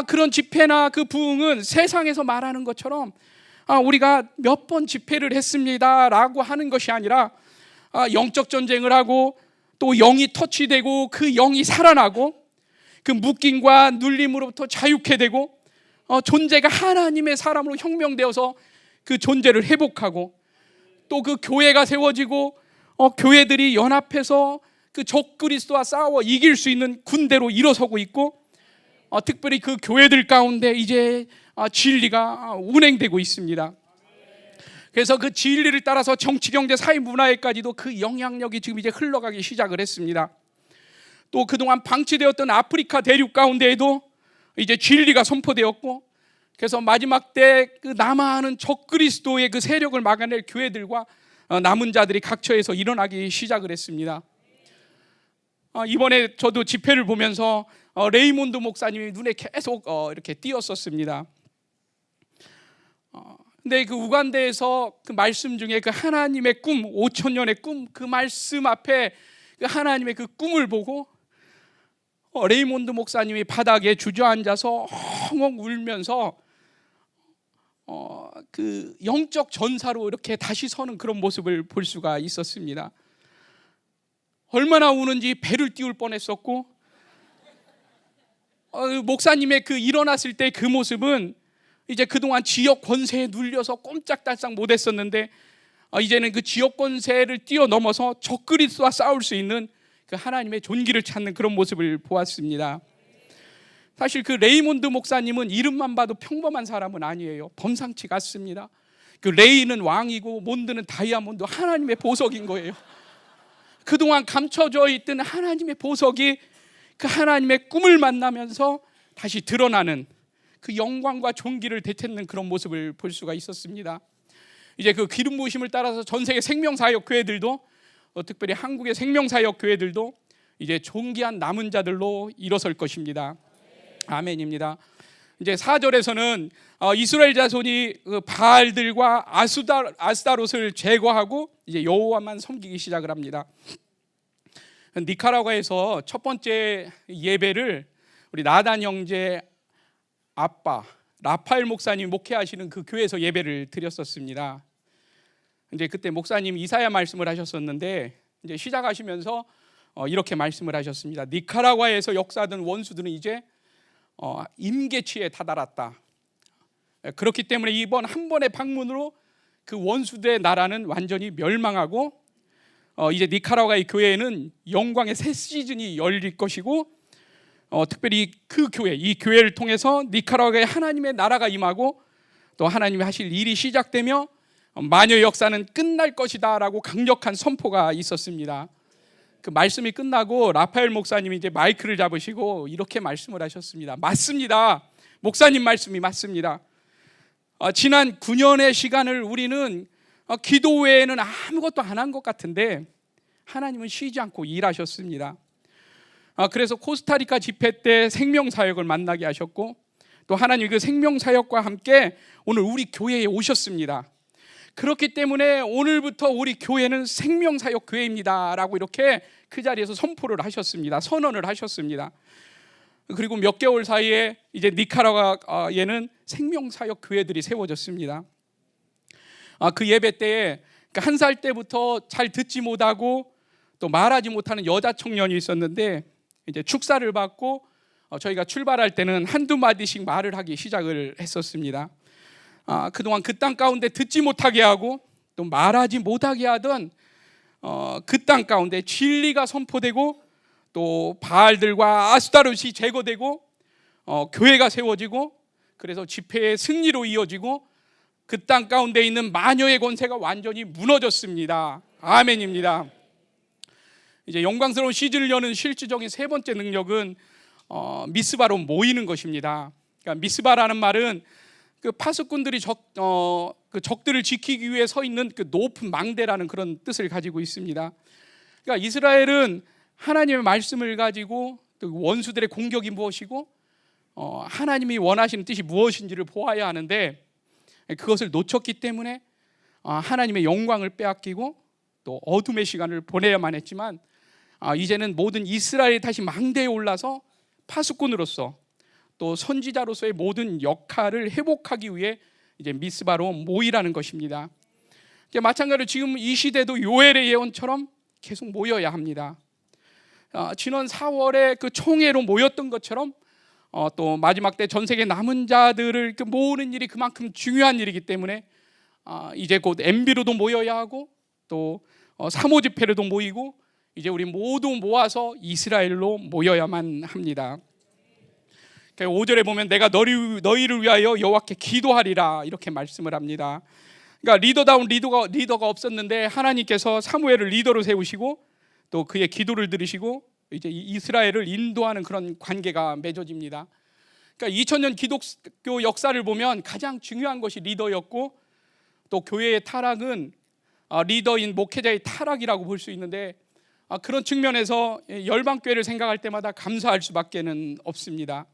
그런 집회나 그 부흥은 세상에서 말하는 것처럼 우리가 몇 번 집회를 했습니다라고 하는 것이 아니라, 영적 전쟁을 하고 또 영이 터치되고 그 영이 살아나고 그 묶임과 눌림으로부터 자유케 되고, 존재가 하나님의 사람으로 혁명되어서 그 존재를 회복하고, 또 그 교회가 세워지고 교회들이 연합해서 그 적그리스도와 싸워 이길 수 있는 군대로 일어서고 있고, 특별히 그 교회들 가운데 이제 진리가 운행되고 있습니다. 그래서 그 진리를 따라서 정치, 경제, 사회, 문화에까지도 그 영향력이 지금 이제 흘러가기 시작을 했습니다. 또 그동안 방치되었던 아프리카 대륙 가운데에도 이제 진리가 선포되었고, 그래서 마지막 때 그 남아하는 적그리스도의 그 세력을 막아낼 교회들과 남은 자들이 각처에서 일어나기 시작을 했습니다. 이번에 저도 집회를 보면서 레이몬드 목사님이 눈에 계속 이렇게 띄었었습니다. 근데 그 우간다에서 그 말씀 중에 그 하나님의 꿈, 5,000년의 꿈, 그 말씀 앞에 그 하나님의 그 꿈을 보고 레이몬드 목사님이 바닥에 주저앉아서 엉엉 울면서 그 영적 전사로 이렇게 다시 서는 그런 모습을 볼 수가 있었습니다. 얼마나 우는지 배를 띄울 뻔했었고, 목사님의 그 일어났을 때 그 모습은 이제 그동안 지역 권세에 눌려서 꼼짝달싹 못했었는데, 이제는 그 지역 권세를 뛰어넘어서 적그리스도와 싸울 수 있는 그 하나님의 존귀를 찾는 그런 모습을 보았습니다. 사실 그 레이몬드 목사님은 이름만 봐도 평범한 사람은 아니에요. 범상치가 않습니다. 그 레이는 왕이고 몬드는 다이아몬드, 하나님의 보석인 거예요. 그동안 감춰져 있던 하나님의 보석이 그 하나님의 꿈을 만나면서 다시 드러나는 그 영광과 존귀를 되찾는 그런 모습을 볼 수가 있었습니다. 이제 그 기름 부으심을 따라서 전 세계 생명사역 교회들도, 특별히 한국의 생명사역 교회들도 이제 존귀한 남은 자들로 일어설 것입니다. 아멘입니다. 이제 4절에서는 이스라엘 자손이 그 바알들과 아스타롯을 제거하고 이제 여호와만 섬기기 시작을 합니다. 니카라과에서 첫 번째 예배를 우리 나단 형제 아빠 라파엘 목사님 목회하시는 그 교회에서 예배를 드렸었습니다. 이제 그때 목사님 이사야 말씀을 하셨었는데, 이제 시작하시면서 이렇게 말씀을 하셨습니다. 니카라과에서 역사하던 원수들은 이제 임계치에 다다랐다. 그렇기 때문에 이번 한 번의 방문으로 그 원수들의 나라는 완전히 멸망하고, 이제 니카라과의 교회에는 영광의 새 시즌이 열릴 것이고, 특별히 그 교회, 이 교회를 통해서 니카라과의 하나님의 나라가 임하고 또 하나님이 하실 일이 시작되며 마녀의 역사는 끝날 것이다 라고 강력한 선포가 있었습니다. 그 말씀이 끝나고 라파엘 목사님이 이제 마이크를 잡으시고 이렇게 말씀을 하셨습니다. 맞습니다. 목사님 말씀이 맞습니다. 지난 9년의 시간을 우리는 기도 외에는 아무것도 안 한 것 같은데 하나님은 쉬지 않고 일하셨습니다. 그래서 코스타리카 집회 때 생명사역을 만나게 하셨고, 또 하나님이 그 생명사역과 함께 오늘 우리 교회에 오셨습니다. 그렇기 때문에 오늘부터 우리 교회는 생명사역 교회입니다 라고 이렇게 그 자리에서 선포를 하셨습니다. 선언을 하셨습니다. 그리고 몇 개월 사이에 이제 니카라과에는 생명사역 교회들이 세워졌습니다. 그 예배 때에 한 살 때부터 잘 듣지 못하고 또 말하지 못하는 여자 청년이 있었는데, 이제 축사를 받고 저희가 출발할 때는 한두 마디씩 말을 하기 시작을 했었습니다. 그동안 그 땅 가운데 듣지 못하게 하고 또 말하지 못하게 하던 그 땅 가운데 진리가 선포되고 또 바알들과 아스타롯이 제거되고 교회가 세워지고, 그래서 집회의 승리로 이어지고 그 땅 가운데 있는 마녀의 권세가 완전히 무너졌습니다. 아멘입니다. 이제 영광스러운 시즌을 여는 실질적인 세 번째 능력은 미스바로 모이는 것입니다. 그러니까 미스바라는 말은 그 파수꾼들이 그 적들을 지키기 위해 서 있는 그 높은 망대라는 그런 뜻을 가지고 있습니다. 그러니까 이스라엘은 하나님의 말씀을 가지고 또 원수들의 공격이 무엇이고 하나님이 원하시는 뜻이 무엇인지를 보아야 하는데, 그것을 놓쳤기 때문에 하나님의 영광을 빼앗기고 또 어둠의 시간을 보내야만 했지만, 이제는 모든 이스라엘이 다시 망대에 올라서 파수꾼으로서 또 선지자로서의 모든 역할을 회복하기 위해 이제 미스바로 모이라는 것입니다. 마찬가지로 지금 이 시대도 요엘의 예언처럼 계속 모여야 합니다. 지난 4월에 그 총회로 모였던 것처럼 또 마지막 때 전 세계 남은 자들을 모으는 일이 그만큼 중요한 일이기 때문에 이제 곧 MB로도 모여야 하고 또 사모 집회로도 모이고 이제 우리 모두 모아서 이스라엘로 모여야만 합니다. 5절에 보면 내가 너희를 위하여 여호와께 기도하리라 이렇게 말씀을 합니다. 그러니까 리더다운 리더가 없었는데 하나님께서 사무엘을 리더로 세우시고 또 그의 기도를 들으시고 이제 이스라엘을 인도하는 그런 관계가 맺어집니다. 그러니까 2000년 기독교 역사를 보면 가장 중요한 것이 리더였고 또 교회의 타락은 리더인 목회자의 타락이라고 볼 수 있는데 그런 측면에서 열방교회를 생각할 때마다 감사할 수밖에는 없습니다.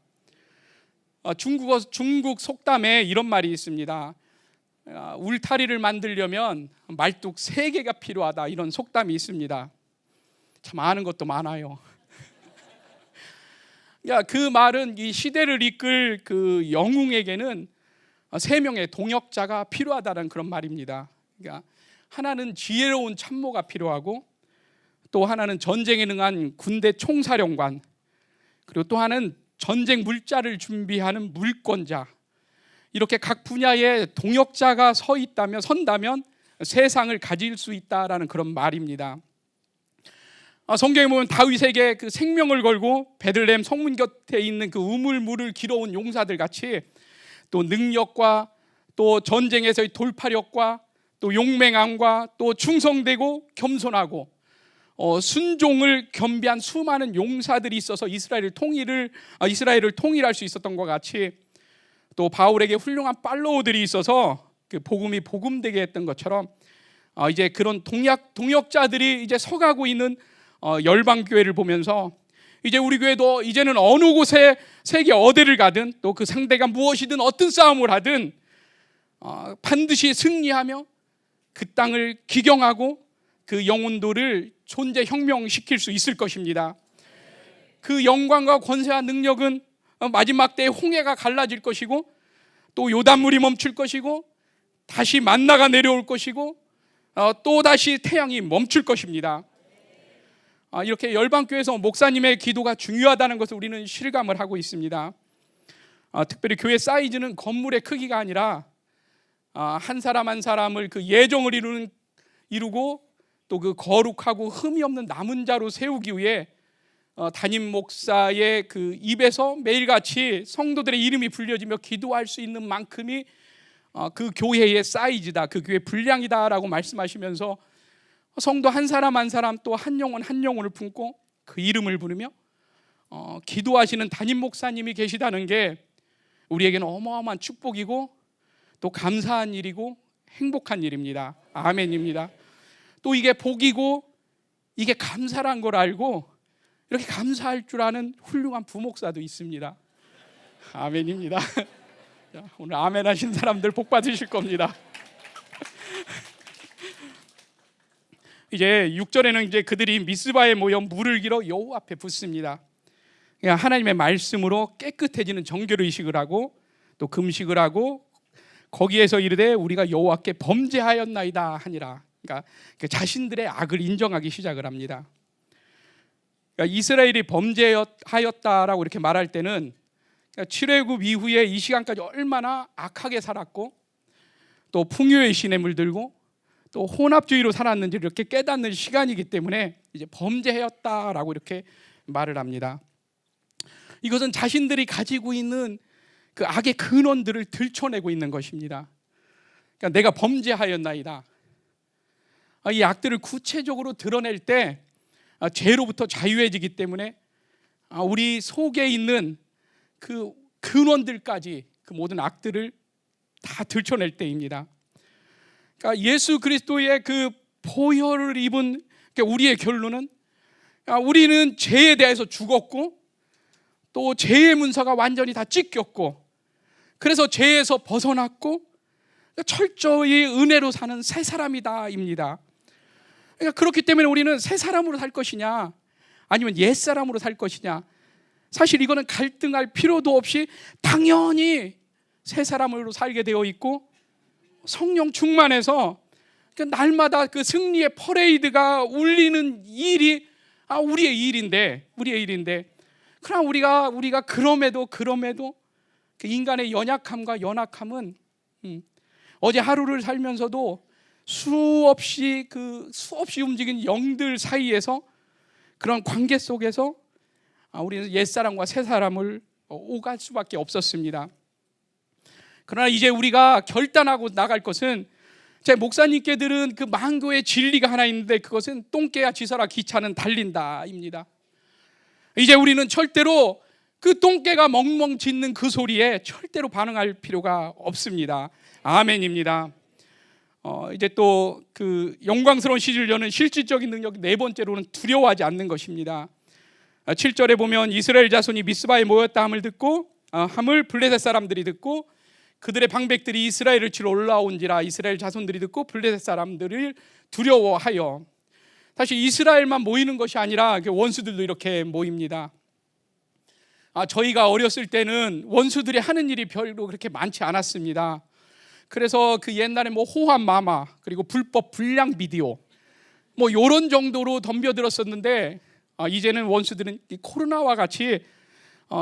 중국 속담에 이런 말이 있습니다. 울타리를 만들려면 말뚝 3개가 필요하다 이런 속담이 있습니다. 참 아는 것도 많아요. 그 말은 이 시대를 이끌 그 영웅에게는 3명의 동역자가 필요하다는 그런 말입니다. 그러니까 하나는 지혜로운 참모가 필요하고 또 하나는 전쟁에 능한 군대 총사령관, 그리고 또 하나는 전쟁 물자를 준비하는 물권자, 이렇게 각 분야의 동역자가 선다면 세상을 가질 수 있다라는 그런 말입니다. 성경에 보면 다윗에게 그 생명을 걸고 베들레헴 성문 곁에 있는 그 우물물을 길어온 용사들 같이 또 능력과 또 전쟁에서의 돌파력과 또 용맹함과 또 충성되고 겸손하고 순종을 겸비한 수많은 용사들이 있어서 이스라엘을 통일할 수 있었던 것 같이 또 바울에게 훌륭한 팔로우들이 있어서 그 복음이 복음되게 했던 것처럼 이제 그런 동역자들이 이제 서가고 있는 열방 교회를 보면서 이제 우리 교회도 이제는 어느 곳에 세계 어디를 가든 또 그 상대가 무엇이든 어떤 싸움을 하든 반드시 승리하며 그 땅을 기경하고 그 영혼들을 존재 혁명시킬 수 있을 것입니다. 그 영광과 권세와 능력은 마지막 때에 홍해가 갈라질 것이고 또 요단물이 멈출 것이고 다시 만나가 내려올 것이고 또 다시 태양이 멈출 것입니다. 이렇게 열방교회에서 목사님의 기도가 중요하다는 것을 우리는 실감을 하고 있습니다. 특별히 교회 사이즈는 건물의 크기가 아니라 한 사람 한 사람을 그 예정을 이루고 또 그 거룩하고 흠이 없는 남은 자로 세우기 위해 담임 목사의 그 입에서 매일같이 성도들의 이름이 불려지며 기도할 수 있는 만큼이 그 교회의 사이즈다, 그 교회의 분량이다라고 말씀하시면서 성도 한 사람 한 사람 또 한 영혼을 품고 그 이름을 부르며 기도하시는 담임 목사님이 계시다는 게 우리에게는 어마어마한 축복이고 또 감사한 일이고 행복한 일입니다. 아멘입니다. 또 이게 복이고 이게 감사란 걸 알고 이렇게 감사할 줄 아는 훌륭한 부목사도 있습니다. 아멘입니다. 오늘 아멘 하신 사람들 복 받으실 겁니다. 이제 6절에는 이제 그들이 미스바에 모여 물을 길어 여호와 앞에 붓습니다. 그러니까 하나님의 말씀으로 깨끗해지는 정결 의식을 하고 또 금식을 하고 거기에서 이르되 우리가 여호와께 범죄하였나이다 하니라. 그러니까 자신들의 악을 인정하기 시작을 합니다. 그러니까 이스라엘이 범죄하였다라고 이렇게 말할 때는 출애굽 이후에 이 시간까지 얼마나 악하게 살았고 또 풍요의 신에 물들고 또 혼합주의로 살았는지 이렇게 깨닫는 시간이기 때문에 이제 범죄하였다라고 이렇게 말을 합니다. 이것은 자신들이 가지고 있는 그 악의 근원들을 들춰내고 있는 것입니다. 그러니까 내가 범죄하였나이다. 이 악들을 구체적으로 드러낼 때 죄로부터 자유해지기 때문에 우리 속에 있는 그 근원들까지 그 모든 악들을 다 들춰낼 때입니다. 그러니까 예수 그리스도의 그 보혈을 입은 우리의 결론은 우리는 죄에 대해서 죽었고 또 죄의 문서가 완전히 다 찢겼고 그래서 죄에서 벗어났고 철저히 은혜로 사는 새 사람이다입니다. 그러니까 그렇기 때문에 우리는 새 사람으로 살 것이냐 아니면 옛 사람으로 살 것이냐, 사실 이거는 갈등할 필요도 없이 당연히 새 사람으로 살게 되어 있고 성령 충만해서 날마다 그 승리의 퍼레이드가 울리는 일이 우리의 일인데 그러나 우리가 그럼에도 그 인간의 연약함과 연약함은 어제 하루를 살면서도 수없이 움직이는 영들 사이에서, 그런 관계 속에서 우리는 옛사람과 새사람을 오갈 수밖에 없었습니다. 그러나 이제 우리가 결단하고 나갈 것은, 제 목사님께 들은 그 만고의 진리가 하나 있는데, 그것은 똥개야 지서라 기차는 달린다입니다. 이제 우리는 절대로 그 똥개가 멍멍 짖는 그 소리에 절대로 반응할 필요가 없습니다. 아멘입니다. 이제 또 그 영광스러운 시를 여는 실질적인 능력, 네 번째로는 두려워하지 않는 것입니다. 7절에 보면 이스라엘 자손이 미스바에 모였다 함을 듣고, 함을 블레셋 사람들이 듣고 그들의 방백들이 이스라엘을 치러 올라온지라. 이스라엘 자손들이 듣고 블레셋 사람들을 두려워하여. 사실 이스라엘만 모이는 것이 아니라 원수들도 이렇게 모입니다. 저희가 어렸을 때는 원수들이 하는 일이 별로 그렇게 많지 않았습니다. 그래서 그 옛날에 호환 마마, 그리고 불법 불량 비디오, 요런 정도로 덤벼들었었는데, 이제는 원수들은 이 코로나와 같이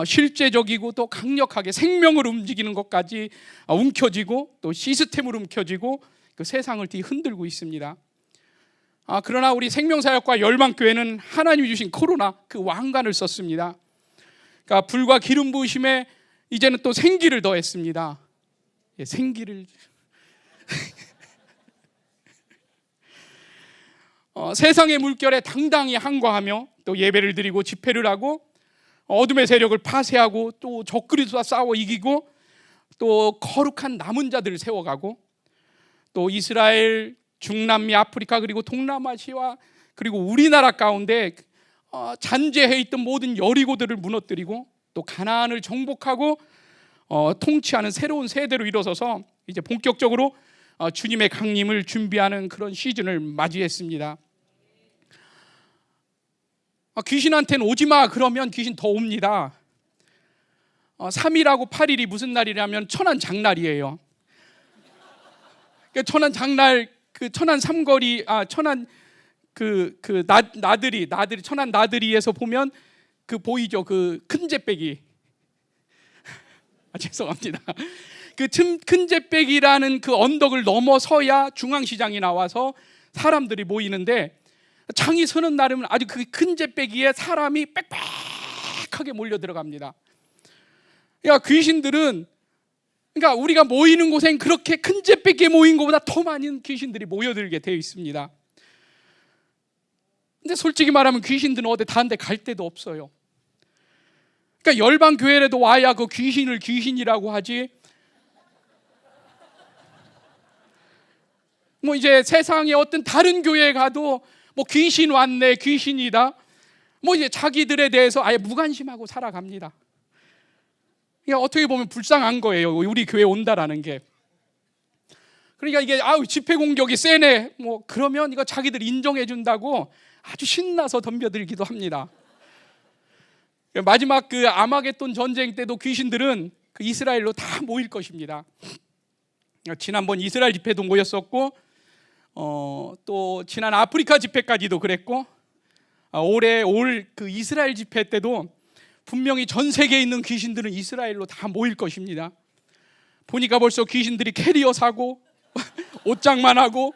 실제적이고 또 강력하게 생명을 움직이는 것까지 움켜쥐고, 또 시스템을 움켜쥐고 그 세상을 뒤흔들고 있습니다. 그러나 우리 생명사역과 열방교회는 하나님이 주신 코로나 그 왕관을 썼습니다. 그러니까 불과 기름 부으심에 이제는 또 생기를 더했습니다. 생기를 세상의 물결에 당당히 항거하며 또 예배를 드리고 집회를 하고 어둠의 세력을 파쇄하고 또 적그리스도와 싸워 이기고 또 거룩한 남은 자들을 세워가고 또 이스라엘, 중남미, 아프리카 그리고 동남아시아 그리고 우리나라 가운데 잔재해 있던 모든 여리고들을 무너뜨리고 또 가나안을 정복하고 통치하는 새로운 세대로 일어서서 이제 본격적으로 주님의 강림을 준비하는 그런 시즌을 맞이했습니다. 귀신한테는 오지마 그러면 귀신 더 옵니다. 3일하고 8일이 무슨 날이냐면 천안 장날이에요. 천안 장날, 그 천안 삼거리, 천안 나들이 천안 나들이에서 보면 그 보이죠? 그 큰 잿배기. 죄송합니다. 그 큰 잿배기라는 그 언덕을 넘어서야 중앙시장이 나와서 사람들이 모이는데, 장이 서는 날이면 아주 그 큰 잿배기에 사람이 빽빽하게 몰려 들어갑니다. 그러니까 귀신들은, 그러니까 우리가 모이는 곳엔 그렇게 큰 잿배기에 모인 것보다 더 많은 귀신들이 모여들게 되어 있습니다. 근데 솔직히 말하면 귀신들은 어디 다른 데 갈 데도 없어요. 그러니까 열방 교회라도 와야 그 귀신을 귀신이라고 하지. 이제 세상에 어떤 다른 교회에 가도 귀신 왔네, 귀신이다. 이제 자기들에 대해서 아예 무관심하고 살아갑니다. 그러니까 어떻게 보면 불쌍한 거예요. 우리 교회 온다라는 게. 그러니까 이게 집회 공격이 세네. 그러면 이거 자기들 인정해 준다고 아주 신나서 덤벼들기도 합니다. 마지막 그 아마겟돈 전쟁 때도 귀신들은 그 이스라엘로 다 모일 것입니다. 지난번 이스라엘 집회도 모였었고, 또 지난 아프리카 집회까지도 그랬고, 올 그 이스라엘 집회 때도 분명히 전 세계에 있는 귀신들은 이스라엘로 다 모일 것입니다. 보니까 벌써 귀신들이 캐리어 사고 옷장만 하고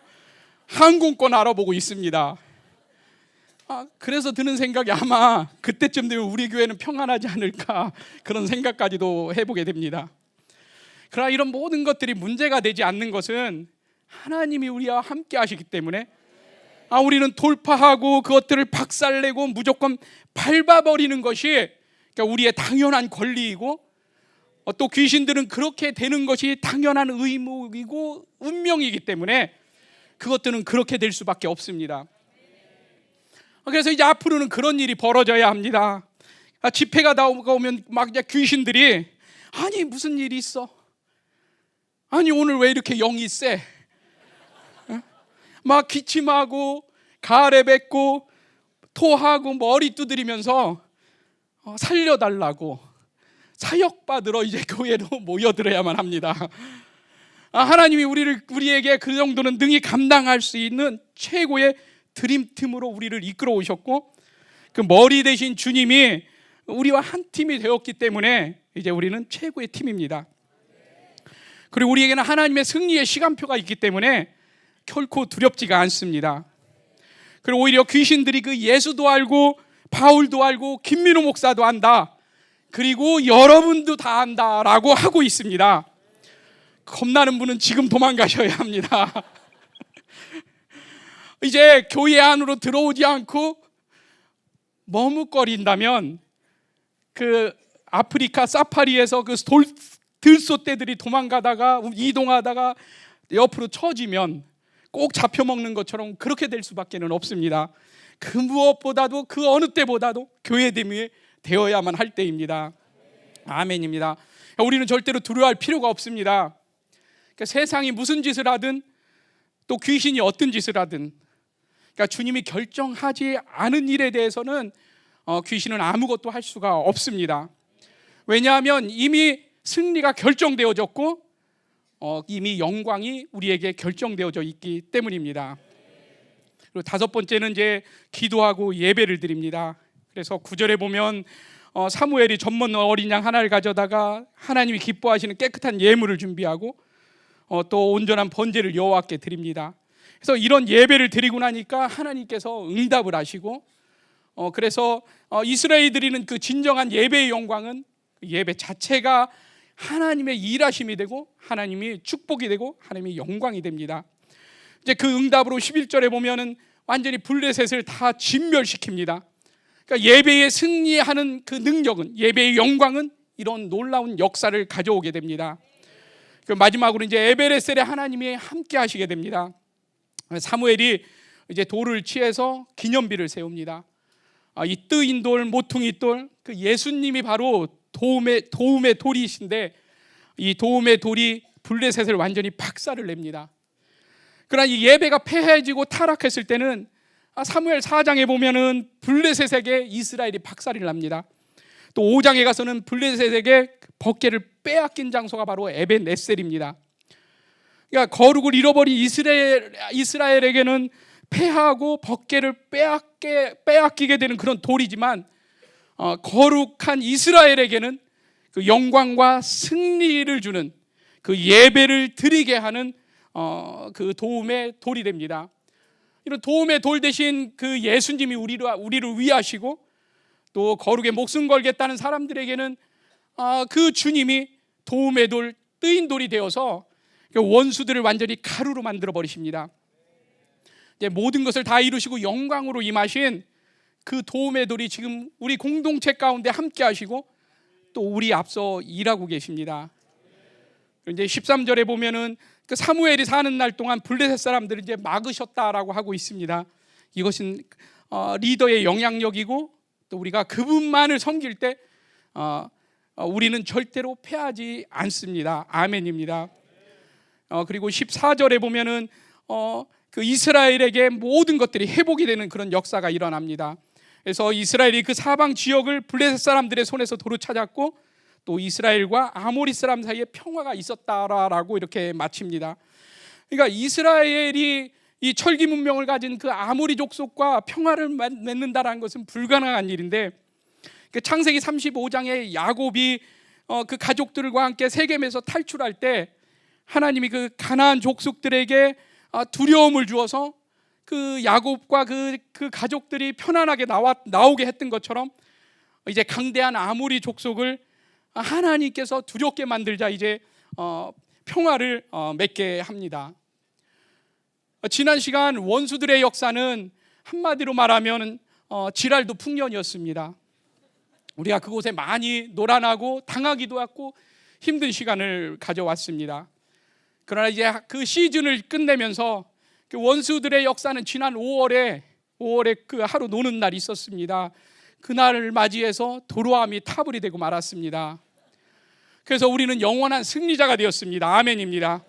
항공권 알아보고 있습니다. 그래서 드는 생각이 아마 그때쯤 되면 우리 교회는 평안하지 않을까, 그런 생각까지도 해보게 됩니다. 그러나 이런 모든 것들이 문제가 되지 않는 것은 하나님이 우리와 함께 하시기 때문에, 우리는 돌파하고 그것들을 박살내고 무조건 밟아버리는 것이 그러니까 우리의 당연한 권리이고, 또 귀신들은 그렇게 되는 것이 당연한 의무이고 운명이기 때문에 그것들은 그렇게 될 수밖에 없습니다. 그래서 이제 앞으로는 그런 일이 벌어져야 합니다. 집회가 나오면 막 이제 귀신들이 아니 무슨 일이 있어? 아니 오늘 왜 이렇게 영이 세? 막 기침하고 가래 뱉고 토하고 머리 두드리면서 살려달라고 사역받으러 이제 교회로 모여들어야만 합니다. 하나님이 우리에게 그 정도는 능히 감당할 수 있는 최고의 드림팀으로 우리를 이끌어 오셨고, 그 머리 대신 주님이 우리와 한 팀이 되었기 때문에 이제 우리는 최고의 팀입니다. 그리고 우리에게는 하나님의 승리의 시간표가 있기 때문에 결코 두렵지가 않습니다. 그리고 오히려 귀신들이 그 예수도 알고 바울도 알고 김민호 목사도 안다, 그리고 여러분도 다 안다라고 하고 있습니다. 겁나는 분은 지금 도망가셔야 합니다. 이제 교회 안으로 들어오지 않고 머뭇거린다면 그 아프리카 사파리에서 그 들소떼들이 도망가다가 이동하다가 옆으로 처지면 꼭 잡혀먹는 것처럼 그렇게 될 수밖에 없습니다. 그 무엇보다도 그 어느 때보다도 교회됨이 되어야만 할 때입니다. 아멘입니다. 우리는 절대로 두려워할 필요가 없습니다. 그러니까 세상이 무슨 짓을 하든 또 귀신이 어떤 짓을 하든, 그러니까 주님이 결정하지 않은 일에 대해서는 귀신은 아무것도 할 수가 없습니다. 왜냐하면 이미 승리가 결정되어졌고 이미 영광이 우리에게 결정되어져 있기 때문입니다. 그리고 다섯 번째는 이제 기도하고 예배를 드립니다. 그래서 9절에 보면 사무엘이 젖먹는 어린 양 하나를 가져다가 하나님이 기뻐하시는 깨끗한 예물을 준비하고 또 온전한 번제를 여호와께 드립니다. 그래서 이런 예배를 드리고 나니까 하나님께서 응답을 하시고, 그래서 이스라엘이 드리는 그 진정한 예배의 영광은 예배 자체가 하나님의 일하심이 되고 하나님이 축복이 되고 하나님의 영광이 됩니다. 이제 그 응답으로 11절에 보면은 완전히 블레셋을 다 진멸시킵니다. 그러니까 예배에 승리하는 그 능력은, 예배의 영광은 이런 놀라운 역사를 가져오게 됩니다. 그 마지막으로 이제 에베레셀에 하나님이 함께 하시게 됩니다. 사무엘이 이제 돌을 취해서 기념비를 세웁니다. 이 뜨인 돌, 모퉁이 돌, 그 예수님이 바로 도움의 돌이신데 이 도움의 돌이 블레셋을 완전히 박살을 냅니다. 그러나 이 예배가 패해지고 타락했을 때는 사무엘 4장에 보면은 블레셋에게 이스라엘이 박살이 납니다. 또 5장에 가서는 블레셋에게 법궤를 빼앗긴 장소가 바로 에벤에셀입니다. 그러니까 거룩을 잃어버린 이스라엘에게는 패하고 법궤를 빼앗기게 되는 그런 돌이지만 거룩한 이스라엘에게는 그 영광과 승리를 주는 그 예배를 드리게 하는 그 도움의 돌이 됩니다. 이런 도움의 돌 대신 그 예수님이 우리를 위하시고 또 거룩에 목숨 걸겠다는 사람들에게는 그 주님이 도움의 돌, 뜨인 돌이 되어서 원수들을 완전히 가루로 만들어 버리십니다. 이제 모든 것을 다 이루시고 영광으로 임하신 그 도움의 돌이 지금 우리 공동체 가운데 함께 하시고 또 우리 앞서 일하고 계십니다. 이제 13절에 보면은 그 사무엘이 사는 날 동안 블레셋 사람들을 이제 막으셨다라고 하고 있습니다. 이것은 리더의 영향력이고 또 우리가 그분만을 섬길 때 우리는 절대로 패하지 않습니다. 아멘입니다. 그리고 14절에 보면은 그 이스라엘에게 모든 것들이 회복이 되는 그런 역사가 일어납니다. 그래서 이스라엘이 그 사방 지역을 블레셋 사람들의 손에서 도로 찾았고 또 이스라엘과 아모리 사람 사이에 평화가 있었다라고 이렇게 마칩니다. 그러니까 이스라엘이 이 철기 문명을 가진 그 아모리 족속과 평화를 맺는다라는 것은 불가능한 일인데, 그 창세기 35장에 야곱이 그 가족들과 함께 세겜에서 탈출할 때 하나님이 그 가나안 족속들에게 두려움을 주어서 그 야곱과 그 가족들이 편안하게 나오게 했던 것처럼 이제 강대한 아모리 족속을 하나님께서 두렵게 만들자 이제 평화를 맺게 합니다. 지난 시간 원수들의 역사는 한마디로 말하면 지랄도 풍년이었습니다. 우리가 그곳에 많이 놀아나고 당하기도 했고 힘든 시간을 가져왔습니다. 그러나 이제 그 시즌을 끝내면서 그 원수들의 역사는 지난 5월에 그 하루 노는 날이 있었습니다. 그날을 맞이해서 도로함이 타불이 되고 말았습니다. 그래서 우리는 영원한 승리자가 되었습니다. 아멘입니다.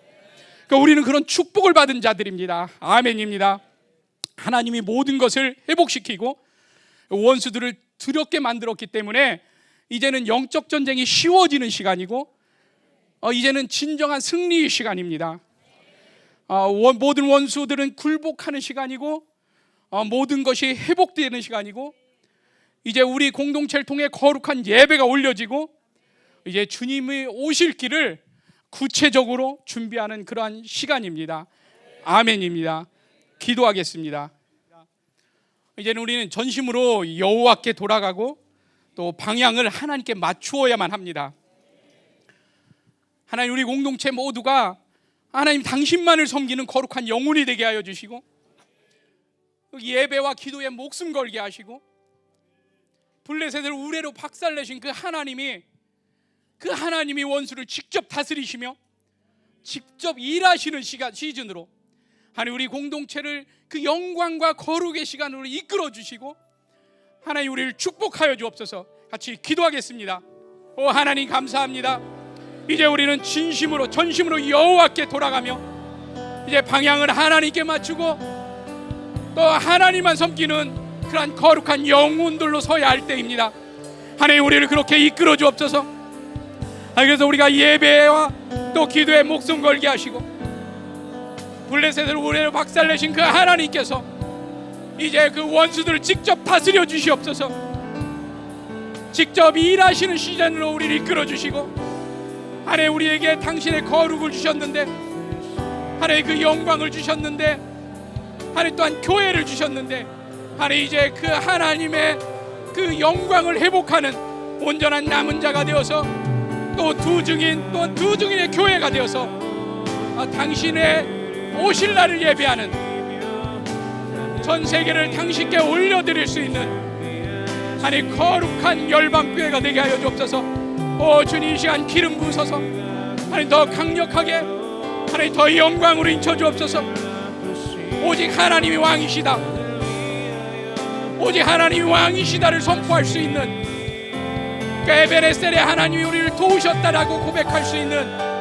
그러니까 우리는 그런 축복을 받은 자들입니다. 아멘입니다. 하나님이 모든 것을 회복시키고 원수들을 두렵게 만들었기 때문에 이제는 영적 전쟁이 쉬워지는 시간이고 이제는 진정한 승리의 시간입니다. 모든 원수들은 굴복하는 시간이고 모든 것이 회복되는 시간이고 이제 우리 공동체를 통해 거룩한 예배가 올려지고 이제 주님이 오실 길을 구체적으로 준비하는 그러한 시간입니다. 아멘입니다. 기도하겠습니다. 이제는 우리는 전심으로 여호와께 돌아가고 또 방향을 하나님께 맞추어야만 합니다. 하나님, 우리 공동체 모두가 하나님 당신만을 섬기는 거룩한 영혼이 되게 하여 주시고, 예배와 기도에 목숨 걸게 하시고, 블레셋을 우레로 박살내신 그 하나님이 원수를 직접 다스리시며 직접 일하시는 시즌으로 하나님, 우리 공동체를 그 영광과 거룩의 시간으로 이끌어 주시고 하나님, 우리를 축복하여 주옵소서. 같이 기도하겠습니다. 오 하나님, 감사합니다. 이제 우리는 진심으로 전심으로 여호와께 돌아가며 이제 방향을 하나님께 맞추고 또 하나님만 섬기는 그러한 거룩한 영혼들로 서야 할 때입니다. 하나님, 우리를 그렇게 이끌어 주옵소서. 그래서 우리가 예배와 또 기도에 목숨 걸게 하시고 블레셋을 우레로 박살내신 그 하나님께서 이제 그 원수들을 직접 다스려 주시옵소서. 직접 일하시는 시즌으로 우리를 이끌어 주시고, 하나님, 우리에게 당신의 거룩을 주셨는데, 하나님 그 영광을 주셨는데, 하나님 또한 교회를 주셨는데, 하나님 이제 그 하나님의 그 영광을 회복하는 온전한 남은 자가 되어서 또 두 증인의 교회가 되어서 당신의 오실 날을 예배하는, 전 세계를 당신께 올려드릴 수 있는 하나님 거룩한 열방교회가 되게 하여 주옵소서. 오 주님, 이 시간 기름 부으소서. 하나님 더 강력하게, 하나님 더 영광으로 인쳐 주옵소서. 오직 하나님이 왕이시다, 오직 하나님이 왕이시다를 선포할 수 있는, 그 에베네셀의 하나님이 우리를 도우셨다라고 고백할 수 있는,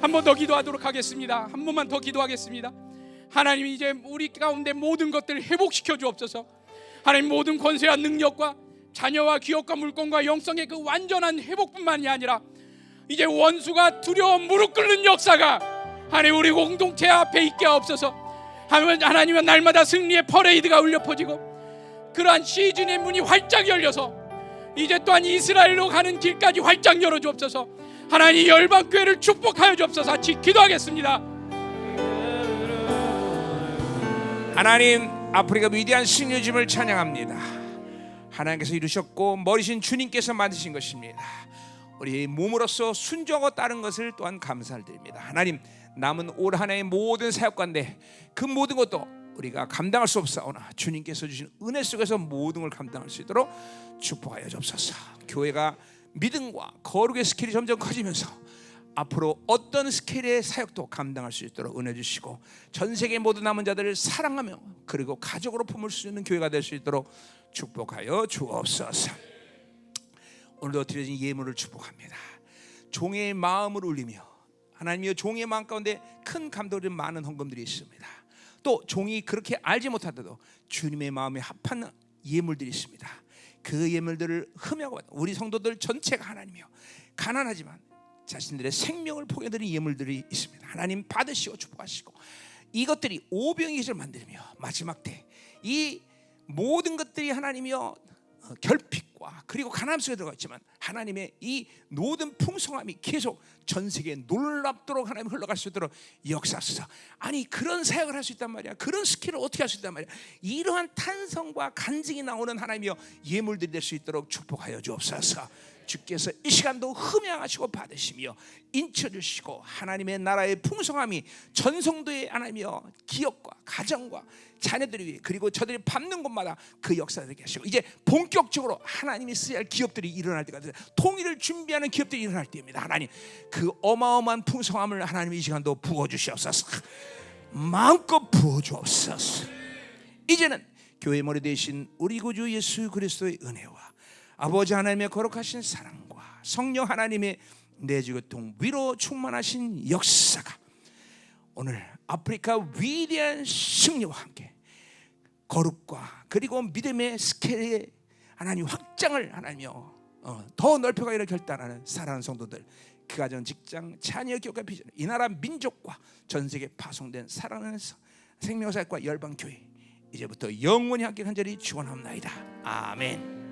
한 번 더 기도하도록 하겠습니다. 한 번만 더 기도하겠습니다. 하나님, 이제 우리 가운데 모든 것들을 회복시켜 주옵소서. 하나님, 모든 권세와 능력과 자녀와 기업과 물건과 영성의 그 완전한 회복뿐만이 아니라 이제 원수가 두려워 무릎 꿇는 역사가 하나님 우리 공동체 앞에 있게 하옵소서. 하나님은 날마다 승리의 퍼레이드가 울려 퍼지고 그러한 시즌의 문이 활짝 열려서 이제 또한 이스라엘로 가는 길까지 활짝 열어 주옵소서. 하나님, 열방교회를 축복하여 주옵소서. 같이 기도하겠습니다. 하나님, 아프리카 위대한 승리짐을 찬양합니다. 하나님께서 이루셨고 머리신 주님께서 만드신 것입니다. 우리 몸으로서 순종하고 따른 것을 또한 감사를 드립니다. 하나님, 남은 올 한 해의 모든 사역 가운데 그 모든 것도 우리가 감당할 수 없사오나 주님께서 주신 은혜 속에서 모든 걸 감당할 수 있도록 축복하여 주옵소서. 교회가 믿음과 거룩의 스케일이 점점 커지면서 앞으로 어떤 스케일의 사역도 감당할 수 있도록 은혜 주시고 전 세계 모든 남은 자들을 사랑하며 그리고 가족으로 품을 수 있는 교회가 될 수 있도록 축복하여 주옵소서. 오늘도 드려진 예물을 축복합니다. 종의 마음을 울리며 하나님이여, 종의 마음 가운데 큰 감동이 많은 헌금들이 있습니다. 또 종이 그렇게 알지 못하더라도 주님의 마음에 합한 예물들이 있습니다. 그 예물들을 흠양하고 우리 성도들 전체가 하나님이여, 가난하지만 자신들의 생명을 포기하는 예물들이 있습니다. 하나님 받으시고 축복하시고 이것들이 오병이의 계절을 만들며 마지막 때 이 모든 것들이 하나님이여 결핍과 그리고 가난함 속에 들어가 있지만 하나님의 이 모든 풍성함이 계속 전 세계에 놀랍도록 하나님 흘러갈 수 있도록 역사하소서. 아니, 그런 사역을 할 수 있단 말이야. 그런 스킬을 어떻게 할 수 있단 말이야. 이러한 탄성과 간증이 나오는 하나님이여, 예물들이 될 수 있도록 축복하여 주옵소서. 주께서 이 시간도 흠양하시고 받으시며 인쳐주시고 하나님의 나라의 풍성함이 전성도의 하나님이여 기업과 가정과 자녀들이 위해 그리고 저들이 밟는 곳마다 그 역사를 되게 하시고 이제 본격적으로 하나님이 쓰여야 할 기업들이 일어날 때가 돼요. 통일을 준비하는 기업들이 일어날 때입니다. 하나님, 그 어마어마한 풍성함을 하나님 이 시간도 부어주시옵소서. 마음껏 부어주옵소서. 이제는 교회 머리 되신 우리 구주 예수 그리스도의 은혜와 아버지 하나님의 거룩하신 사랑과 성령 하나님의 내주교통 위로 충만하신 역사가 오늘 아프리카 위대한 승리와 함께 거룩과 그리고 믿음의 스케일의 하나님 확장을 하나님이여 더 넓혀가기를 결단하는 사랑하는 성도들, 그 가정, 직장, 자녀, 교회가 비전, 이 나라 민족과 전 세계 파송된 사랑하는 생명사역과 열방교회 이제부터 영원히 함께 간절히 축원합니다. 아멘.